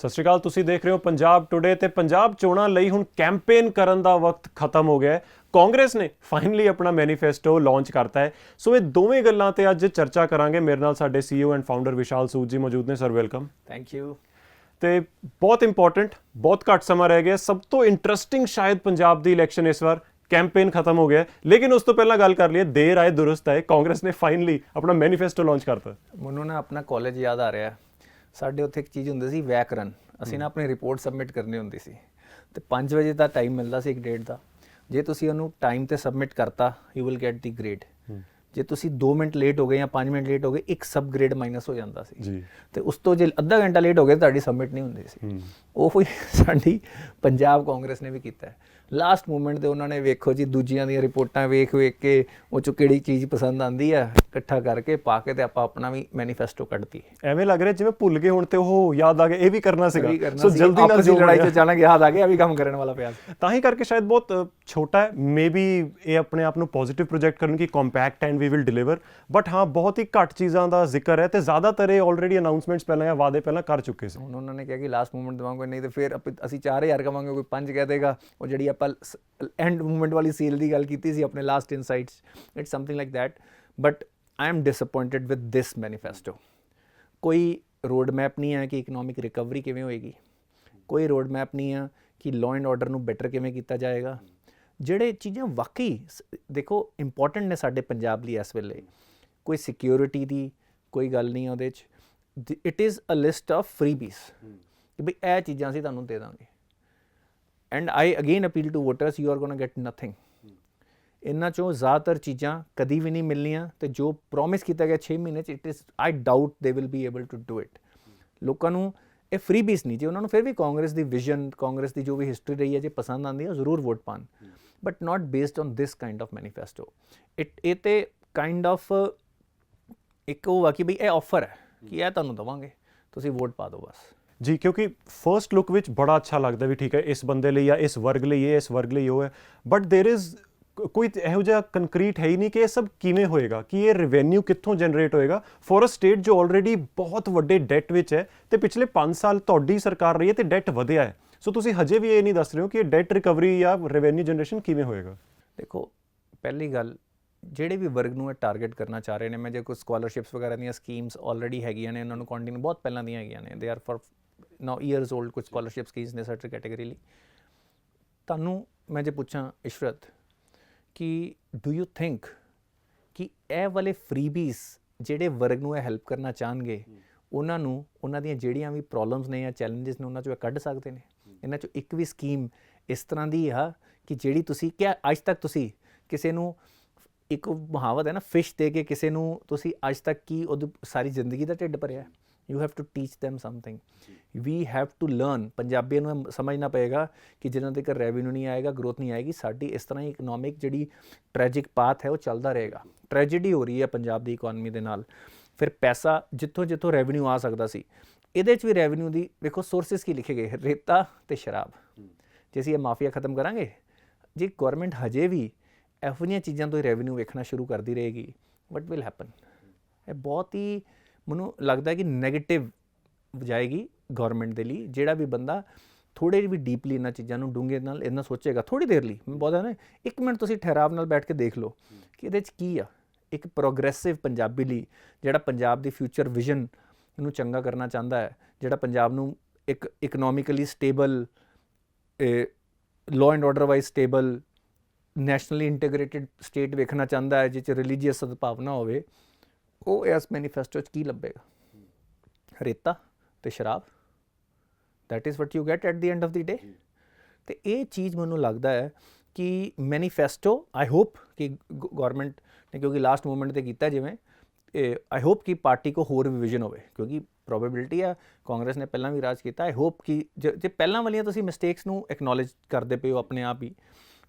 ਸਤਿ ਸ਼੍ਰੀ ਅਕਾਲ। ਤੁਸੀਂ ਦੇਖ ਰਹੇ ਹੋ ਪੰਜਾਬ ਟੁਡੇ ਤੇ ਪੰਜਾਬ ਚੋਣਾਂ ਲਈ ਹੁਣ ਕੈਂਪੇਨ ਕਰਨ ਦਾ ਵਕਤ ਖਤਮ ਹੋ ਗਿਆ ਹੈ। ਕਾਂਗਰਸ ਨੇ ਫਾਈਨਲੀ ਆਪਣਾ ਮੈਨੀਫੈਸਟੋ ਲਾਂਚ ਕਰਤਾ ਹੈ। ਸੋ ਇਹ ਦੋਵੇਂ ਗੱਲਾਂ ਤੇ ਅੱਜ ਚਰਚਾ ਕਰਾਂਗੇ। ਮੇਰੇ ਨਾਲ ਸਾਡੇ CEO ਐਂਡ ਫਾਊਂਡਰ ਵਿਸ਼ਾਲ ਸੂਦ ਜੀ ਮੌਜੂਦ ਨੇ। Sir welcome. Thank you. ਤੇ ਬਹੁਤ ਇੰਪੋਰਟੈਂਟ, ਬਹੁਤ ਘੱਟ ਸਮਾਂ ਰਹਿ ਗਿਆ। ਸਭ ਤੋਂ ਇੰਟਰਸਟਿੰਗ ਸ਼ਾਇਦ ਪੰਜਾਬ ਦੀ ਇਲੈਕਸ਼ਨ ਇਸ ਵਾਰ ਕੈਂਪੇਨ ਖਤਮ ਹੋ ਗਿਆ, ਲੇਕਿਨ ਉਸ ਤੋਂ ਪਹਿਲਾਂ ਗੱਲ ਕਰ ਲਈਏ। ਦੇਰ ਆਏ ਦੁਰਸਤ ਆਏ, ਕਾਂਗਰਸ ਨੇ ਫਾਈਨਲੀ ਆਪਣਾ ਮੈਨੀਫੈਸਟੋ ਲਾਂਚ ਕਰਤਾ। ਮੈਨੂੰ ਨਾ ਆਪਣਾ ਕਾਲਜ ਯਾਦ ਆ ਰਿਹਾ। ਸਾਡੇ ਉੱਥੇ ਇੱਕ ਚੀਜ਼ ਹੁੰਦੀ ਸੀ, ਵੈਕਰਨ। ਅਸੀਂ ਨਾ ਆਪਣੀ ਰਿਪੋਰਟ ਸਬਮਿਟ ਕਰਨੀ ਹੁੰਦੀ ਸੀ ਤੇ 5 ਵਜੇ ਦਾ ਟਾਈਮ ਮਿਲਦਾ ਸੀ, 1:30 ਦਾ। ਜੇ ਤੁਸੀਂ ਉਹਨੂੰ ਟਾਈਮ ਤੇ ਸਬਮਿਟ ਕਰਤਾ, you will get the grade. ਜੇ ਤੁਸੀਂ 2 ਮਿੰਟ ਲੇਟ ਹੋ ਗਏ ਜਾਂ 5 ਮਿੰਟ ਲੇਟ ਹੋ ਗਏ, ਇੱਕ ਸਬ ਗ੍ਰੇਡ ਮਾਈਨਸ ਹੋ ਜਾਂਦਾ ਸੀ ਜੀ। ਤੇ ਉਸ ਤੋਂ ਜੇ ਅੱਧਾ ਘੰਟਾ ਲੇਟ ਹੋ ਗਏ ਤੁਹਾਡੀ ਸਬਮਿਟ ਨਹੀਂ ਹੁੰਦੀ ਸੀ। ਉਹ ਸਾਡੀ ਪੰਜਾਬ ਕਾਂਗਰਸ ਨੇ ਵੀ ਕੀਤਾ। ਲਾਸਟ ਮੂਮੈਂਟ ਤੇ ਉਹਨਾਂ ਨੇ ਵੇਖੋ ਜੀ, ਦੂਜੀਆਂ ਦੀਆਂ ਰਿਪੋਰਟਾਂ ਵੇਖ ਕੇ ਉਹ 'ਚੋਂ ਕਿਹੜੀ ਚੀਜ਼ ਪਸੰਦ ਆਉਂਦੀ ਆ, ਇਕੱਠਾ ਕਰਕੇ ਪਾ ਕੇ ਤੇ ਆਪਾਂ ਆਪਣਾ ਵੀ ਮੈਨੀਫੈਸਟੋ ਕੱਢਤੀ। ਐਵੇਂ ਲੱਗ ਰਿਹਾ ਜਿਵੇਂ ਭੁੱਲ ਗਏ ਹੁਣ ਤੇ ਉਹ ਯਾਦ ਆ ਗਿਆ, ਇਹ ਵੀ ਕਰਨਾ ਸੀਗਾ। ਸੋ ਜਲਦੀ ਨਾਲ ਜੋ ਲੜਾਈ 'ਚ ਅਚਾਨਕ ਯਾਦ ਆ ਗਿਆ, ਵੀ ਕੰਮ ਕਰਨ ਵਾਲਾ ਪਿਆ। ਤਾਂ ਹੀ ਕਰਕੇ ਸ਼ਾਇਦ ਬਹੁਤ ਛੋਟਾ ਹੈ। ਮੇਬੀ ਇਹ ਆਪਣੇ ਆਪ ਨੂੰ ਪੋਜ਼ਿਟਿਵ ਪ੍ਰੋਜੈਕਟ ਕਰਨ ਕਿ compact and we will deliver. But ਹਾਂ, ਬਹੁਤ ਹੀ ਘੱਟ ਚੀਜ਼ਾਂ ਦਾ ਜ਼ਿਕਰ ਹੈ ਤੇ ਜ਼ਿਆਦਾਤਰ ਇਹ ਆਲਰੇਡੀ ਅਨਾਉਂਸਮੈਂਟਸ ਪਹਿਲਾਂ ਜਾਂ ਵਾਅਦੇ ਪਹਿਲਾਂ ਕਰ ਚੁੱਕੇ ਸੀ। ਹੁਣ ਉਹਨਾਂ ਨੇ ਕਿਹਾ ਕਿ ਲਾਸਟ ਮੂਮੈਂਟ ਦੇਵਾਂਗੇ, ਨਹੀਂ ਤੇ ਫਿਰ ਅਸੀਂ 4000 ਕਵਾਂਗੇ, ਕੋਈ 5 ਕਹਿ ਦੇਗਾ। ਉਹ ਜਿਹੜੀ ਆਪਾਂ ਐਂਡ ਮੂਵਮੈਂਟ ਵਾਲੀ ਸੇਲ ਦੀ ਗੱਲ ਕੀਤੀ ਸੀ ਆਪਣੇ last insights, it's something like that. But I am disappointed with this manifesto. ਕੋਈ ਰੋਡ ਮੈਪ ਨਹੀਂ ਹੈ ਕਿ ਇਕਨੋਮਿਕ ਰਿਕਵਰੀ ਕਿਵੇਂ ਹੋਏਗੀ। ਕੋਈ ਰੋਡ ਮੈਪ ਨਹੀਂ ਹੈ ਕਿ ਲਾਅ ਐਂਡ ਆਰਡਰ ਨੂੰ ਬੈਟਰ ਕਿਵੇਂ ਕੀਤਾ ਜਾਏਗਾ। ਜਿਹੜੇ ਚੀਜ਼ਾਂ ਵਾਕਈ ਦੇਖੋ ਇੰਪੋਰਟੈਂਟ ਨੇ ਸਾਡੇ ਪੰਜਾਬ ਲਈ ਇਸ ਵੇਲੇ, ਕੋਈ ਸਿਕਿਉਰਿਟੀ ਦੀ ਕੋਈ ਗੱਲ ਨਹੀਂ ਉਹਦੇ 'ਚ। It is a list of freebies ਕਿ ਬਈ ਇਹ ਚੀਜ਼ਾਂ ਅਸੀਂ ਤੁਹਾਨੂੰ ਦੇ ਦਾਂਗੇ। And I again appeal to voters, you are gonna get nothing. ਇਹਨਾਂ 'ਚੋਂ ਜ਼ਿਆਦਾਤਰ ਚੀਜ਼ਾਂ ਕਦੀ ਵੀ ਨਹੀਂ ਮਿਲਣੀਆਂ ਤੇ ਜੋ ਪ੍ਰੋਮਿਸ ਕੀਤਾ ਗਿਆ 6 ਮਹੀਨੇ 'ਚ, it is I doubt they will be able to do it. ਲੋਕਾਂ ਨੂੰ ਇਹ ਫਰੀਬੀਜ਼ ਨਹੀਂ, ਜੇ ਉਹਨਾਂ ਨੂੰ ਫਿਰ ਵੀ ਕਾਂਗਰਸ ਦੀ ਵਿਜ਼ਨ, ਕਾਂਗਰਸ ਦੀ ਜੋ ਵੀ ਹਿਸਟਰੀ ਰਹੀ ਹੈ, ਜੇ ਪਸੰਦ ਆਉਂਦੀ ਹੈ, ਜ਼ਰੂਰ ਵੋਟ ਪਾਉਣ। But not based on this kind of manifesto. ਇਹ ਤੇ ਕਾਈਂਡ ਆਫ ਇੱਕ ਉਹ ਆ ਕਿ ਬਈ ਇਹ ਆਫਰ ਹੈ ਕਿ ਇਹ ਤੁਹਾਨੂੰ ਦੇਵਾਂਗੇ, ਤੁਸੀਂ ਵੋਟ ਪਾ ਦਿਓ ਬਸ ਜੀ। ਕਿਉਂਕਿ ਫਰਸਟ ਲੁੱਕ ਵਿੱਚ ਬੜਾ ਅੱਛਾ ਲੱਗਦਾ ਵੀ ਠੀਕ ਹੈ, ਇਸ ਬੰਦੇ ਲਈ ਜਾਂ ਇਸ ਵਰਗ ਲਈ ਇਹ, ਇਸ ਵਰਗ ਲਈ ਉਹ ਹੈ। ਬਟ ਦੇਰ ਇਜ਼ ਕੋਈ ਇਹੋ ਜਿਹਾ ਕੰਕਰੀਟ ਹੈ ਹੀ ਨਹੀਂ ਕਿ ਇਹ ਸਭ ਕਿਵੇਂ ਹੋਏਗਾ, ਕਿ ਇਹ ਰੈਵਨਿਊ ਕਿੱਥੋਂ ਜਨਰੇਟ ਹੋਏਗਾ ਫੋਰ ਅ ਸਟੇਟ ਜੋ ਆਲਰੇਡੀ ਬਹੁਤ ਵੱਡੇ ਡੈਟ ਵਿੱਚ ਹੈ ਤੇ ਪਿਛਲੇ 5 ਸਾਲ ਤੁਹਾਡੀ ਸਰਕਾਰ ਰਹੀ ਹੈ ਤੇ ਡੈਟ ਵਧਿਆ ਹੈ। ਸੋ ਤੁਸੀਂ ਹਜੇ ਵੀ ਇਹ ਨਹੀਂ ਦੱਸ ਰਹੇ ਹੋ ਕਿ ਡੈਟ ਰਿਕਵਰੀ ਜਾਂ ਰੈਵਨਿਊ ਜਨਰੇਸ਼ਨ ਕਿਵੇਂ ਹੋਏਗਾ। ਦੇਖੋ, ਪਹਿਲੀ ਗੱਲ, ਜਿਹੜੇ ਵੀ ਵਰਗ ਨੂੰ ਇਹ ਟਾਰਗੇਟ ਕਰਨਾ ਚਾਹ ਰਹੇ ਨੇ, ਮੈਂ ਜੇ ਕੋਈ ਸਕਾਲਰਸ਼ਿਪਸ ਵਗੈਰਾ ਦੀਆਂ ਸਕੀਮਸ ਆਲਰੇਡੀ ਹੈਗੀਆਂ ਨੇ, ਇਹਨਾਂ ਨੂੰ ਕੰਟੀਨਿਊ ਬਹੁਤ ਪਹਿਲਾਂ ਦੀਆਂ ਹੈਗੀਆਂ ਨੇ, they are for now years old. ਕੁਝ ਸਕਾਲਰਸ਼ਿਪ ਸਕੀਮਸ ਨੇ ਸਰਟਨ ਕੈਟੇਗਰੀ ਲਈ। ਤੁਹਾਨੂੰ ਮੈਂ ਜੇ ਪੁੱਛਾਂ ਇਸ਼ਰਤ ਕਿ ਡੂ ਯੂ ਥਿੰਕ ਕਿ ਇਹ ਵਾਲੇ ਫਰੀਬੀਜ਼ ਜਿਹੜੇ ਵਰਗ ਨੂੰ ਇਹ ਹੈਲਪ ਕਰਨਾ ਚਾਹਣਗੇ, ਉਹਨਾਂ ਨੂੰ ਉਹਨਾਂ ਦੀਆਂ ਜਿਹੜੀਆਂ ਵੀ ਪ੍ਰੋਬਲਮਸ ਨੇ ਜਾਂ ਚੈਲੰਜਸ ਨੇ, ਉਹਨਾਂ 'ਚੋਂ ਇਹ ਕੱਢ ਸਕਦੇ ਨੇ? ਇਹਨਾਂ 'ਚੋਂ ਇੱਕ ਵੀ ਸਕੀਮ ਇਸ ਤਰ੍ਹਾਂ ਦੀ ਆ ਕਿ ਜਿਹੜੀ ਤੁਸੀਂ ਕਿਆ ਅੱਜ ਤੱਕ ਤੁਸੀਂ ਕਿਸੇ ਨੂੰ, ਇੱਕ ਮੁਹਾਵਤ ਹੈ ਨਾ, ਫਿਸ਼ ਦੇ ਕੇ ਕਿਸੇ ਨੂੰ ਤੁਸੀਂ ਅੱਜ ਤੱਕ ਕੀ ਉਹਦੀ ਸਾਰੀ ਜ਼ਿੰਦਗੀ ਦਾ ਢਿੱਡ ਭਰਿਆ? You have to teach them something. We have to learn. ਪੰਜਾਬੀਆਂ ਨੂੰ ਸਮਝਣਾ ਪਏਗਾ ਕਿ ਜਿਨ੍ਹਾਂ ਦੇ ਘਰ ਰੈਵਨਿਊ ਨਹੀਂ ਆਏਗਾ, ਗਰੋਥ ਨਹੀਂ ਆਏਗੀ, ਸਾਡੀ ਇਸ ਤਰ੍ਹਾਂ ਹੀ ਇਕਨੋਮਿਕ ਜਿਹੜੀ ਟ੍ਰੈਜਿਕ ਪਾਥ ਹੈ ਉਹ ਚੱਲਦਾ ਰਹੇਗਾ। ਟ੍ਰੈਜੇਡੀ ਹੋ ਰਹੀ ਹੈ ਪੰਜਾਬ ਦੀ ਇਕੋਨਮੀ ਦੇ ਨਾਲ। ਫਿਰ ਪੈਸਾ ਜਿੱਥੋਂ ਰੈਵਨਿਊ ਆ ਸਕਦਾ ਸੀ, ਇਹਦੇ 'ਚ ਵੀ ਰੈਵਨਿਊ ਦੀ ਵੇਖੋ ਸੋਰਸਿਸ ਕੀ ਲਿਖੇ ਗਏ, ਰੇਤਾ ਤੇ ਸ਼ਰਾਬ। ਜੇ ਅਸੀਂ ਇਹ ਮਾਫੀਆ ਖਤਮ ਕਰਾਂਗੇ, ਜੇ ਗੌਰਮੈਂਟ ਹਜੇ ਵੀ ਇਹੋ ਜਿਹੀਆਂ ਚੀਜ਼ਾਂ ਤੋਂ ਹੀ ਰੈਵਨਿਊ ਵੇਖਣਾ ਸ਼ੁਰੂ ਕਰਦੀ ਰਹੇਗੀ, ਵਟ ਵਿਲ ਹੈਪਨ? ਇਹ ਬਹੁਤ ਹੀ ਮੈਨੂੰ ਲੱਗਦਾ ਕਿ ਨੈਗੇਟਿਵ ਜਾਏਗੀ ਗੌਰਮੈਂਟ ਦੇ ਲਈ। ਜਿਹੜਾ ਵੀ ਬੰਦਾ ਥੋੜ੍ਹੇ ਵੀ ਡੀਪਲੀ ਇਹਨਾਂ ਚੀਜ਼ਾਂ ਨੂੰ ਡੂੰਘੇ ਨਾਲ ਇਹਨਾਂ ਸੋਚੇਗਾ, ਥੋੜ੍ਹੀ ਦੇਰ ਲਈ, ਮੈਂ ਬਹੁਤ ਨਾ 1 ਮਿੰਟ ਤੁਸੀਂ ਠਹਿਰਾਵ ਨਾਲ ਬੈਠ ਕੇ ਦੇਖ ਲਓ ਕਿ ਇਹਦੇ 'ਚ ਕੀ ਆ। ਇੱਕ ਪ੍ਰੋਗਰੈਸਿਵ ਪੰਜਾਬੀ ਲਈ, ਜਿਹੜਾ ਪੰਜਾਬ ਦੀ ਫਿਊਚਰ ਵਿਜ਼ਨ ਨੂੰ ਚੰਗਾ ਕਰਨਾ ਚਾਹੁੰਦਾ ਹੈ, ਜਿਹੜਾ ਪੰਜਾਬ ਨੂੰ ਇੱਕ economically stable, law and order wise stable, nationally integrated state ਵੇਖਣਾ ਚਾਹੁੰਦਾ ਹੈ, ਜਿਸ 'ਚ ਰਿਲੀਜੀਅਸ ਸਦਭਾਵਨਾ ਹੋਵੇ, ਉਹ ਇਸ ਮੈਨੀਫੈਸਟੋ 'ਚ ਕੀ ਲੱਭੇਗਾ? ਰੇਤਾ ਤੇ ਸ਼ਰਾਬ। That is what you get at the end of the day. ਤੇ ਇਹ ਚੀਜ਼ ਮੈਨੂੰ ਲੱਗਦਾ ਹੈ ਕਿ ਮੈਨੀਫੈਸਟੋ, ਆਈ ਹੋਪ ਕਿ ਗੌਰਮੈਂਟ ਨੇ, ਕਿਉਂਕਿ ਲਾਸਟ ਮੂਮੈਂਟ 'ਤੇ ਕੀਤਾ ਜਿਵੇਂ, ਆਈ ਹੋਪ ਕਿ ਪਾਰਟੀ ਕੋ ਹੋਰ ਵੀ ਵਿਜ਼ਨ ਹੋਵੇ, ਕਿਉਂਕਿ ਪ੍ਰੋਬੇਬਿਲਿਟੀ ਆ ਕਾਂਗਰਸ ਨੇ ਪਹਿਲਾਂ ਵੀ ਰਾਜ ਕੀਤਾ। ਆਈ ਹੋਪ ਕਿ ਜੇ ਪਹਿਲਾਂ ਵਾਲੀਆਂ ਤੁਸੀਂ ਮਿਸਟੇਕਸ ਨੂੰ ਐਕਨੋਲੇਜ ਕਰਦੇ ਪਏ ਹੋ ਆਪਣੇ ਆਪ ਹੀ,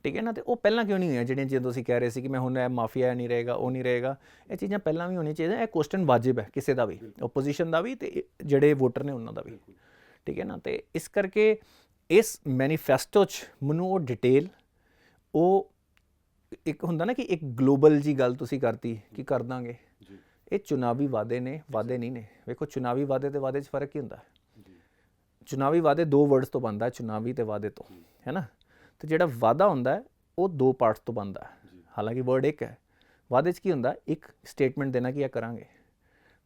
ਠੀਕ ਹੈ ਨਾ, ਤੇ ਉਹ ਪਹਿਲਾਂ ਕਿਉਂ ਨਹੀਂ ਹੋਈਆਂ ਜਿਹੜੀਆਂ ਜਦੋਂ ਤੁਸੀਂ ਕਹਿ ਰਹੇ ਸੀ ਕਿ ਮੈਂ ਹੁਣ ਇਹ ਮਾਫੀਆ ਨਹੀਂ ਰਹੇਗਾ, ਉਹ ਨਹੀਂ ਰਹੇਗਾ? ਇਹ ਚੀਜ਼ਾਂ ਪਹਿਲਾਂ ਵੀ ਹੋਣੀਆਂ ਚਾਹੀਦੀਆਂ। ਇਹ ਕੁਐਸਚਨ ਵਾਜਿਬ ਹੈ ਕਿਸੇ ਦਾ ਵੀ, ਓਪੋਜੀਸ਼ਨ ਦਾ ਵੀ ਤੇ ਜਿਹੜੇ ਵੋਟਰ ਨੇ ਉਹਨਾਂ ਦਾ ਵੀ, ਠੀਕ ਹੈ ਨਾ। ਤੇ ਇਸ ਕਰਕੇ ਇਸ ਮੈਨੀਫੈਸਟੋ 'ਚ ਮੈਨੂੰ ਉਹ ਡਿਟੇਲ, ਉਹ ਇੱਕ ਹੁੰਦਾ ਨਾ ਕਿ ਇੱਕ ਗਲੋਬਲ ਜੀ ਗੱਲ ਤੁਸੀਂ ਕਰਤੀ ਕਿ ਕਰ ਦਾਂਗੇ, ਇਹ ਚੁਣਾਵੀ ਵਾਅਦੇ ਨੇ, ਵਾਅਦੇ ਨਹੀਂ ਨੇ। ਵੇਖੋ, ਚੁਣਾਵੀ ਵਾਅਦੇ ਤੇ ਵਾਅਦੇ 'ਚ ਫਰਕ ਕੀ ਹੁੰਦਾ? ਚੁਣਾਵੀ ਵਾਅਦੇ ਦੋ ਵਰਡਸ ਤੋਂ ਬਣਦਾ, ਚੁਣਾਵੀ ਤੇ ਵਾਅਦੇ ਤੋਂ, ਹੈ ਨਾ। ਤੇ ਜਿਹੜਾ ਵਾਅਦਾ ਹੁੰਦਾ ਹੈ ਉਹ ਦੋ ਪਾਰਟਸ ਤੋਂ ਬਣਦਾ ਹੈ, ਹਾਲਾਂਕਿ ਵਰਡ ਇੱਕ ਹੈ। ਵਾਅਦੇ 'ਚ ਕੀ ਹੁੰਦਾ, ਇੱਕ ਸਟੇਟਮੈਂਟ ਦੇਣਾ ਕਿ ਇਹ ਕਰਾਂਗੇ,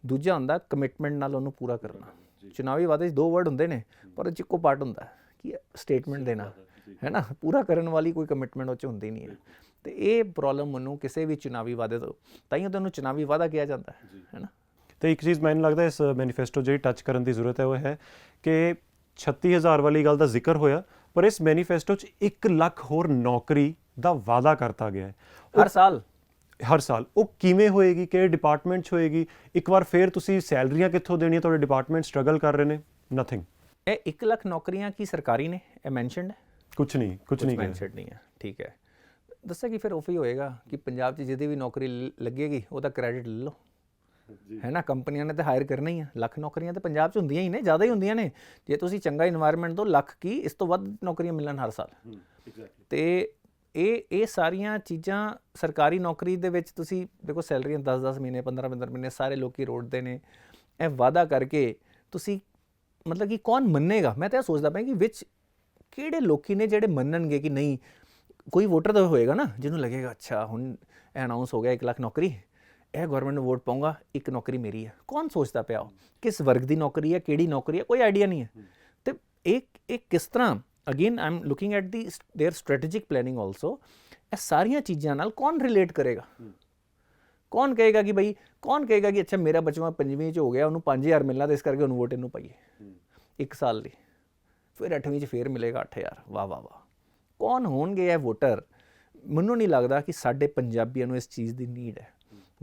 ਦੂਜਾ ਹੁੰਦਾ ਕਮਿਟਮੈਂਟ ਨਾਲ ਉਹਨੂੰ ਪੂਰਾ ਕਰਨਾ। ਚੁਣਾਵੀ ਵਾਅਦੇ 'ਚ ਦੋ ਵਰਡ ਹੁੰਦੇ ਨੇ ਪਰ ਉਹ 'ਚ ਇੱਕੋ ਪਾਰਟ ਹੁੰਦਾ ਕਿ ਸਟੇਟਮੈਂਟ ਦੇਣਾ, ਹੈ ਨਾ, ਪੂਰਾ ਕਰਨ ਵਾਲੀ ਕੋਈ ਕਮਿਟਮੈਂਟ ਉਹ 'ਚ ਹੁੰਦੀ ਨਹੀਂ ਹੈ। ਤੇ ਇਹ ਪ੍ਰੋਬਲਮ ਮੈਨੂੰ ਕਿਸੇ ਵੀ ਚੁਣਾਵੀ ਵਾਅਦੇ ਤੋਂ, ਤਾਂ ਹੀ ਉਹਨੂੰ ਚੁਣਾਵੀ ਵਾਅਦਾ ਕਿਹਾ ਜਾਂਦਾ ਹੈ ਨਾ। ਤੇ ਇੱਕ ਚੀਜ਼ ਮੈਨੂੰ ਲੱਗਦਾ ਇਸ ਮੈਨੀਫੈਸਟੋ ਜਿਹੜੀ ਟੱਚ ਕਰਨ ਦੀ ਜ਼ਰੂਰਤ ਹੈ ਉਹ ਹੈ ਕਿ 36000 ਵਾਲੀ ਗੱਲ ਦਾ ਜ਼ਿਕਰ ਹੋਇਆ, ਪਰ ਇਸ ਮੈਨੀਫੈਸਟੋ 'ਚ 1 ਲੱਖ ਹੋਰ ਨੌਕਰੀ ਦਾ ਵਾਅਦਾ ਕਰਤਾ ਗਿਆ ਹੈ ਹਰ ਸਾਲ। ਉਹ ਕਿਵੇਂ ਹੋਏਗੀ, ਕਿਹੜੇ ਡਿਪਾਰਟਮੈਂਟ 'ਚ ਹੋਏਗੀ? ਇੱਕ ਵਾਰ ਫਿਰ ਤੁਸੀਂ ਸੈਲਰੀਆਂ ਕਿੱਥੋਂ ਦੇਣੀਆਂ? ਤੁਹਾਡੇ ਡਿਪਾਰਟਮੈਂਟ ਸਟਰਗਲ ਕਰ ਰਹੇ ਨੇ, ਨਥਿੰਗ। ਇਹ 1 ਲੱਖ ਨੌਕਰੀਆਂ ਕੀ ਸਰਕਾਰੀ ਨੇ? ਇਹ ਮੈਂਸ਼ਨਡ ਹੈ? ਕੁਛ ਨਹੀਂ ਮੈਂਸ਼ਨਡ ਨਹੀਂ ਹੈ, ਠੀਕ ਹੈ। ਦੱਸਿਆ ਕਿ ਫਿਰ ਉਹ ਹੀ ਹੋਏਗਾ ਕਿ ਪੰਜਾਬ 'ਚ ਜਿਹਦੀ ਵੀ ਨੌਕਰੀ ਲੱਗੇਗੀ ਉਹਦਾ ਕ੍ਰੈਡਿਟ ਲੈ ਲਓ, ਹੈ ਨਾ। ਕੰਪਨੀਆਂ ਨੇ ਤਾਂ ਹਾਇਰ ਕਰਨਾ ਹੀ ਆ। ਲੱਖ ਨੌਕਰੀਆਂ ਤਾਂ ਪੰਜਾਬ 'ਚ ਹੁੰਦੀਆਂ ਹੀ ਨੇ, ਜ਼ਿਆਦਾ ਹੀ ਹੁੰਦੀਆਂ ਨੇ। ਜੇ ਤੁਸੀਂ ਚੰਗਾ ਇਨਵਾਇਰਨਮੈਂਟ ਤੋਂ ਲੱਖ ਕੀ ਇਸ ਤੋਂ ਵੱਧ ਨੌਕਰੀਆਂ ਮਿਲਣ ਹਰ ਸਾਲ। ਤੇ ਇਹ ਸਾਰੀਆਂ ਚੀਜ਼ਾਂ ਸਰਕਾਰੀ ਨੌਕਰੀ ਦੇ ਵਿੱਚ ਤੁਸੀਂ ਦੇਖੋ, ਸੈਲਰੀਆਂ 10-10 ਮਹੀਨੇ 15-15 ਮਹੀਨੇ ਸਾਰੇ ਲੋਕੀ ਰੋੜਦੇ ਨੇ। ਇਹ ਵਾਅਦਾ ਕਰਕੇ ਤੁਸੀਂ ਮਤਲਬ ਕਿ ਕੌਣ ਮੰਨੇਗਾ? ਮੈਂ ਤਾਂ ਇਹ ਸੋਚਦਾ ਪਿਆ ਕਿ ਵਿੱਚ ਕਿਹੜੇ ਲੋਕੀ ਨੇ ਜਿਹੜੇ ਮੰਨਣਗੇ ਕਿ ਨਹੀਂ। ਕੋਈ ਵੋਟਰ ਤਾਂ ਹੋਏਗਾ ਨਾ ਜਿਹਨੂੰ ਲੱਗੇਗਾ ਅੱਛਾ ਹੁਣ ਇਹ ਅਨਾਊਂਸ ਹੋ ਗਿਆ 1 ਲੱਖ ਨੌਕਰੀ, ਇਹ ਗਵਰਨਮੈਂਟ ਨੂੰ ਵੋਟ ਪਾਊਂਗਾ, ਇੱਕ ਨੌਕਰੀ ਮੇਰੀ ਹੈ। ਕੌਣ ਸੋਚਦਾ ਪਿਆ ਉਹ ਕਿਸ ਵਰਗ ਦੀ ਨੌਕਰੀ ਹੈ, ਕਿਹੜੀ ਨੌਕਰੀ ਹੈ, ਕੋਈ ਆਈਡੀਆ ਨਹੀਂ ਹੈ। ਤੇ ਇਹ ਕਿਸ ਤਰ੍ਹਾਂ, again I am looking at the their strategic planning also. ਇਹ ਸਾਰੀਆਂ ਚੀਜ਼ਾਂ ਨਾਲ ਕੌਣ ਰਿਲੇਟ ਕਰੇਗਾ? ਕੌਣ ਕਹੇਗਾ ਕਿ ਬਈ, ਕੌਣ ਕਹੇਗਾ ਕਿ ਅੱਛਾ ਮੇਰਾ ਬੱਚਾ 5ਵੀਂ 'ਚ ਹੋ ਗਿਆ, ਉਹਨੂੰ 5000 ਮਿਲਣਾ ਤੇ ਇਸ ਕਰਕੇ ਉਹਨੂੰ ਵੋਟ ਇਹਨੂੰ ਪਾਈਏ 1 ਸਾਲ ਲਈ, ਫਿਰ 8ਵੀਂ 'ਚ ਫਿਰ ਮਿਲੇਗਾ 8000। ਵਾਹ ਵਾਹ ਵਾਹ। ਕੌਣ ਹੋਣਗੇ ਇਹ ਵੋਟਰ? ਮੈਨੂੰ ਨਹੀਂ ਲੱਗਦਾ ਕਿ ਸਾਡੇ ਪੰਜਾਬੀਆਂ ਨੂੰ ਇਸ ਚੀਜ਼ ਦੀ ਨੀਡ ਹੈ।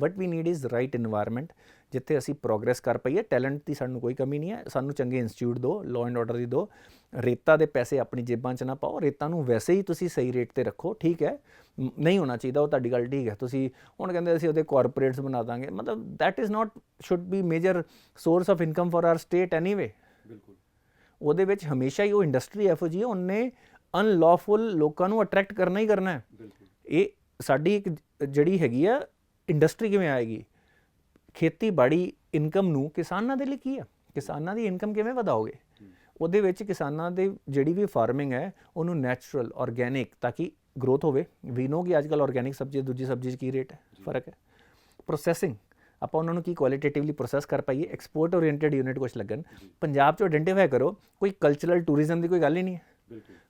What we need is right environment ਜਿੱਥੇ ਅਸੀਂ ਪ੍ਰੋਗਰੈਸ ਕਰ ਪਾਈਏ। ਟੈਲੈਂਟ ਦੀ ਸਾਨੂੰ ਕੋਈ ਕਮੀ ਨਹੀਂ ਹੈ, ਸਾਨੂੰ ਚੰਗੇ ਇੰਸਟੀਚਿਊਟ ਦਿਓ, ਲਾਅ ਐਂਡ ਆਰਡਰ ਦੀ ਦਿਓ। ਰੇਤਾ ਦੇ ਪੈਸੇ ਆਪਣੀ ਜੇਬਾਂ 'ਚ ਨਾ ਪਾਓ, ਰੇਤਾ ਨੂੰ ਵੈਸੇ ਹੀ ਤੁਸੀਂ ਸਹੀ ਰੇਟ 'ਤੇ ਰੱਖੋ, ਠੀਕ ਹੈ। ਨਹੀਂ ਹੋਣਾ ਚਾਹੀਦਾ, ਉਹ ਤੁਹਾਡੀ ਗੱਲ ਠੀਕ ਹੈ। ਤੁਸੀਂ ਹੁਣ ਕਹਿੰਦੇ ਅਸੀਂ ਉਹਦੇ ਕਾਰਪੋਰੇਟਸ ਬਣਾ ਦਾਂਗੇ, ਮਤਲਬ that is not should be major source of income for our state anyway. ਬਿਲਕੁਲ ਉਹਦੇ ਵਿੱਚ ਹਮੇਸ਼ਾ ਹੀ ਉਹ ਇੰਡਸਟਰੀ ਇਹੋ ਜਿਹੀ ਹੈ, ਉਹਨੇ ਅਨਲॉफुल ਲੋਕਾਂ ਨੂੰ ਅਟਰੈਕਟ ਕਰਨਾ ਹੀ ਕਰਨਾ ਹੈ। ਇਹ ਸਾਡੀ ਇੱਕ ਜਿਹੜੀ ਹੈਗੀ ਆ ਇੰਡਸਟਰੀ ਕਿਵੇਂ ਆਏਗੀ? ਖੇਤੀਬਾੜੀ ਇਨਕਮ ਨੂੰ ਕਿਸਾਨਾਂ ਦੇ ਲਈ ਕੀ ਹੈ, ਕਿਸਾਨਾਂ ਦੀ ਇਨਕਮ ਕਿਵੇਂ ਵਧਾਓਗੇ? ਉਹਦੇ ਵਿੱਚ ਕਿਸਾਨਾਂ ਦੇ ਜਿਹੜੀ ਵੀ ਫਾਰਮਿੰਗ ਹੈ ਉਹਨੂੰ ਨੈਚੁਰਲ ਆਰਗੈਨਿਕ ਤਾਂ ਕਿ ਗਰੋਥ ਹੋਵੇ। ਵੀ ਨੋ ਕਿ ਅੱਜ ਕੱਲ੍ਹ ਆਰਗੈਨਿਕ ਸਬਜ਼ੀ ਦੂਜੀ ਸਬਜ਼ੀ 'ਚ ਕੀ ਰੇਟ ਹੈ, ਫਰਕ ਹੈ। ਪ੍ਰੋਸੈਸਿੰਗ ਆਪਾਂ ਉਹਨਾਂ ਨੂੰ ਕੀ ਕੁਆਲੀਟੇਟਿਵਲੀ ਪ੍ਰੋਸੈਸ ਕਰ ਪਾਈਏ, ਐਕਸਪੋਰਟ ਓਰੀਐਂਟਡ ਯੂਨਿਟ ਕੁਛ ਲੱਗਣ। ਪੰਜਾਬ 'ਚ ਆਇਡੈਂਟੀਫਾਈ ਕਰੋ, ਕੋਈ ਕਲਚਰਲ ਟੂਰਿਜ਼ਮ ਦੀ ਕੋਈ ਗੱਲ ਹੀ ਨਹੀਂ ਹੈ।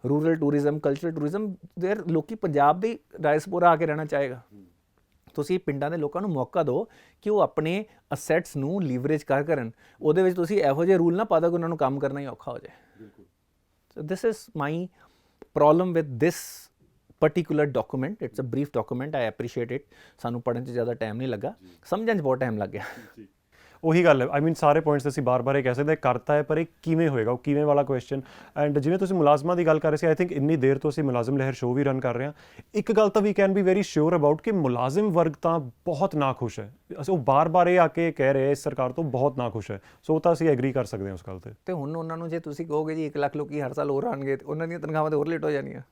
ਰੂਰਲ ਟੂਰਿਜ਼ਮ, ਕਲਚਰਲ ਟੂਰਿਜ਼ਮ, ਦੇਰ ਲੋਕੀ ਪੰਜਾਬ ਦੀ ਡਾਇਸਪੋਰਾ ਆ ਕੇ ਰਹਿਣਾ ਚਾਹੇਗਾ। ਤੁਸੀਂ ਪਿੰਡਾਂ ਦੇ ਲੋਕਾਂ ਨੂੰ ਮੌਕਾ ਦਿਓ ਕਿ ਉਹ ਆਪਣੇ ਅਸੈਟਸ ਨੂੰ ਲੀਵਰੇਜ ਕਰਨ। ਉਹਦੇ ਵਿੱਚ ਤੁਸੀਂ ਇਹੋ ਜਿਹੇ ਰੂਲ ਨਾ ਪਾ ਦਿਓ ਕਿ ਉਹਨਾਂ ਨੂੰ ਕੰਮ ਕਰਨਾ ਹੀ ਔਖਾ ਹੋ ਜਾਏ। So this is my problem with this particular document. It's a brief document, I appreciate it. ਸਾਨੂੰ ਪੜ੍ਹਨ 'ਚ ਜ਼ਿਆਦਾ ਟਾਈਮ ਨਹੀਂ ਲੱਗਾ, ਸਮਝਣ 'ਚ ਬਹੁਤ ਟਾਈਮ ਲੱਗ ਗਿਆ। ਉਹੀ ਗੱਲ ਹੈ, ਆਈ ਮੀਨ ਸਾਰੇ ਪੁਆਇੰਟਸ ਅਸੀਂ ਬਾਰ-ਬਾਰ ਇਹ ਕਹਿ ਸਕਦੇ ਕਰਤਾ ਹੈ, ਪਰ ਇਹ ਕਿਵੇਂ ਹੋਏਗਾ, ਉਹ ਕਿਵੇਂ ਵਾਲਾ ਕੁਐਸਚਨ। ਐਂਡ ਜਿਵੇਂ ਤੁਸੀਂ ਮੁਲਾਜ਼ਮਾਂ ਦੀ ਗੱਲ ਕਰ ਰਹੇ ਸੀ, ਆਈ ਥਿੰਕ ਇੰਨੀ ਦੇਰ ਤੋਂ ਅਸੀਂ ਮੁਲਾਜ਼ਮ ਲਹਿਰ ਸ਼ੋਅ ਵੀ ਰਨ ਕਰ ਰਹੇ ਹਾਂ। ਇੱਕ ਗੱਲ ਤਾਂ we can be very sure about ਕਿ ਮੁਲਾਜ਼ਮ ਵਰਗ ਤਾਂ ਬਹੁਤ ਨਾਖੁਸ਼ ਹੈ। ਉਹ ਬਾਰ-ਬਾਰ ਇਹ ਆ ਕੇ ਕਹਿ ਰਹੇ ਇਸ ਸਰਕਾਰ ਤੋਂ ਬਹੁਤ ਨਾਖੁਸ਼ ਹੈ। ਸੋ ਤਾਂ ਅਸੀਂ ਐਗਰੀ ਕਰ ਸਕਦੇ ਹਾਂ ਉਸ ਗੱਲ 'ਤੇ। ਤੇ ਹੁਣ ਉਹਨਾਂ ਨੂੰ ਜੇ ਤੁਸੀਂ ਕਹੋਗੇ ਜੀ 1 ਲੱਖ ਲੋਕੀ ਹਰ ਸਾਲ ਹੋਰ ਆਉਣਗੇ ਤੇ ਉਹਨਾਂ ਦੀਆਂ ਤਨਖਾਹਾਂ ਤੇ ਹੋਰ ਲੇਟ ਹੋ ਜਾਣੀਆਂ।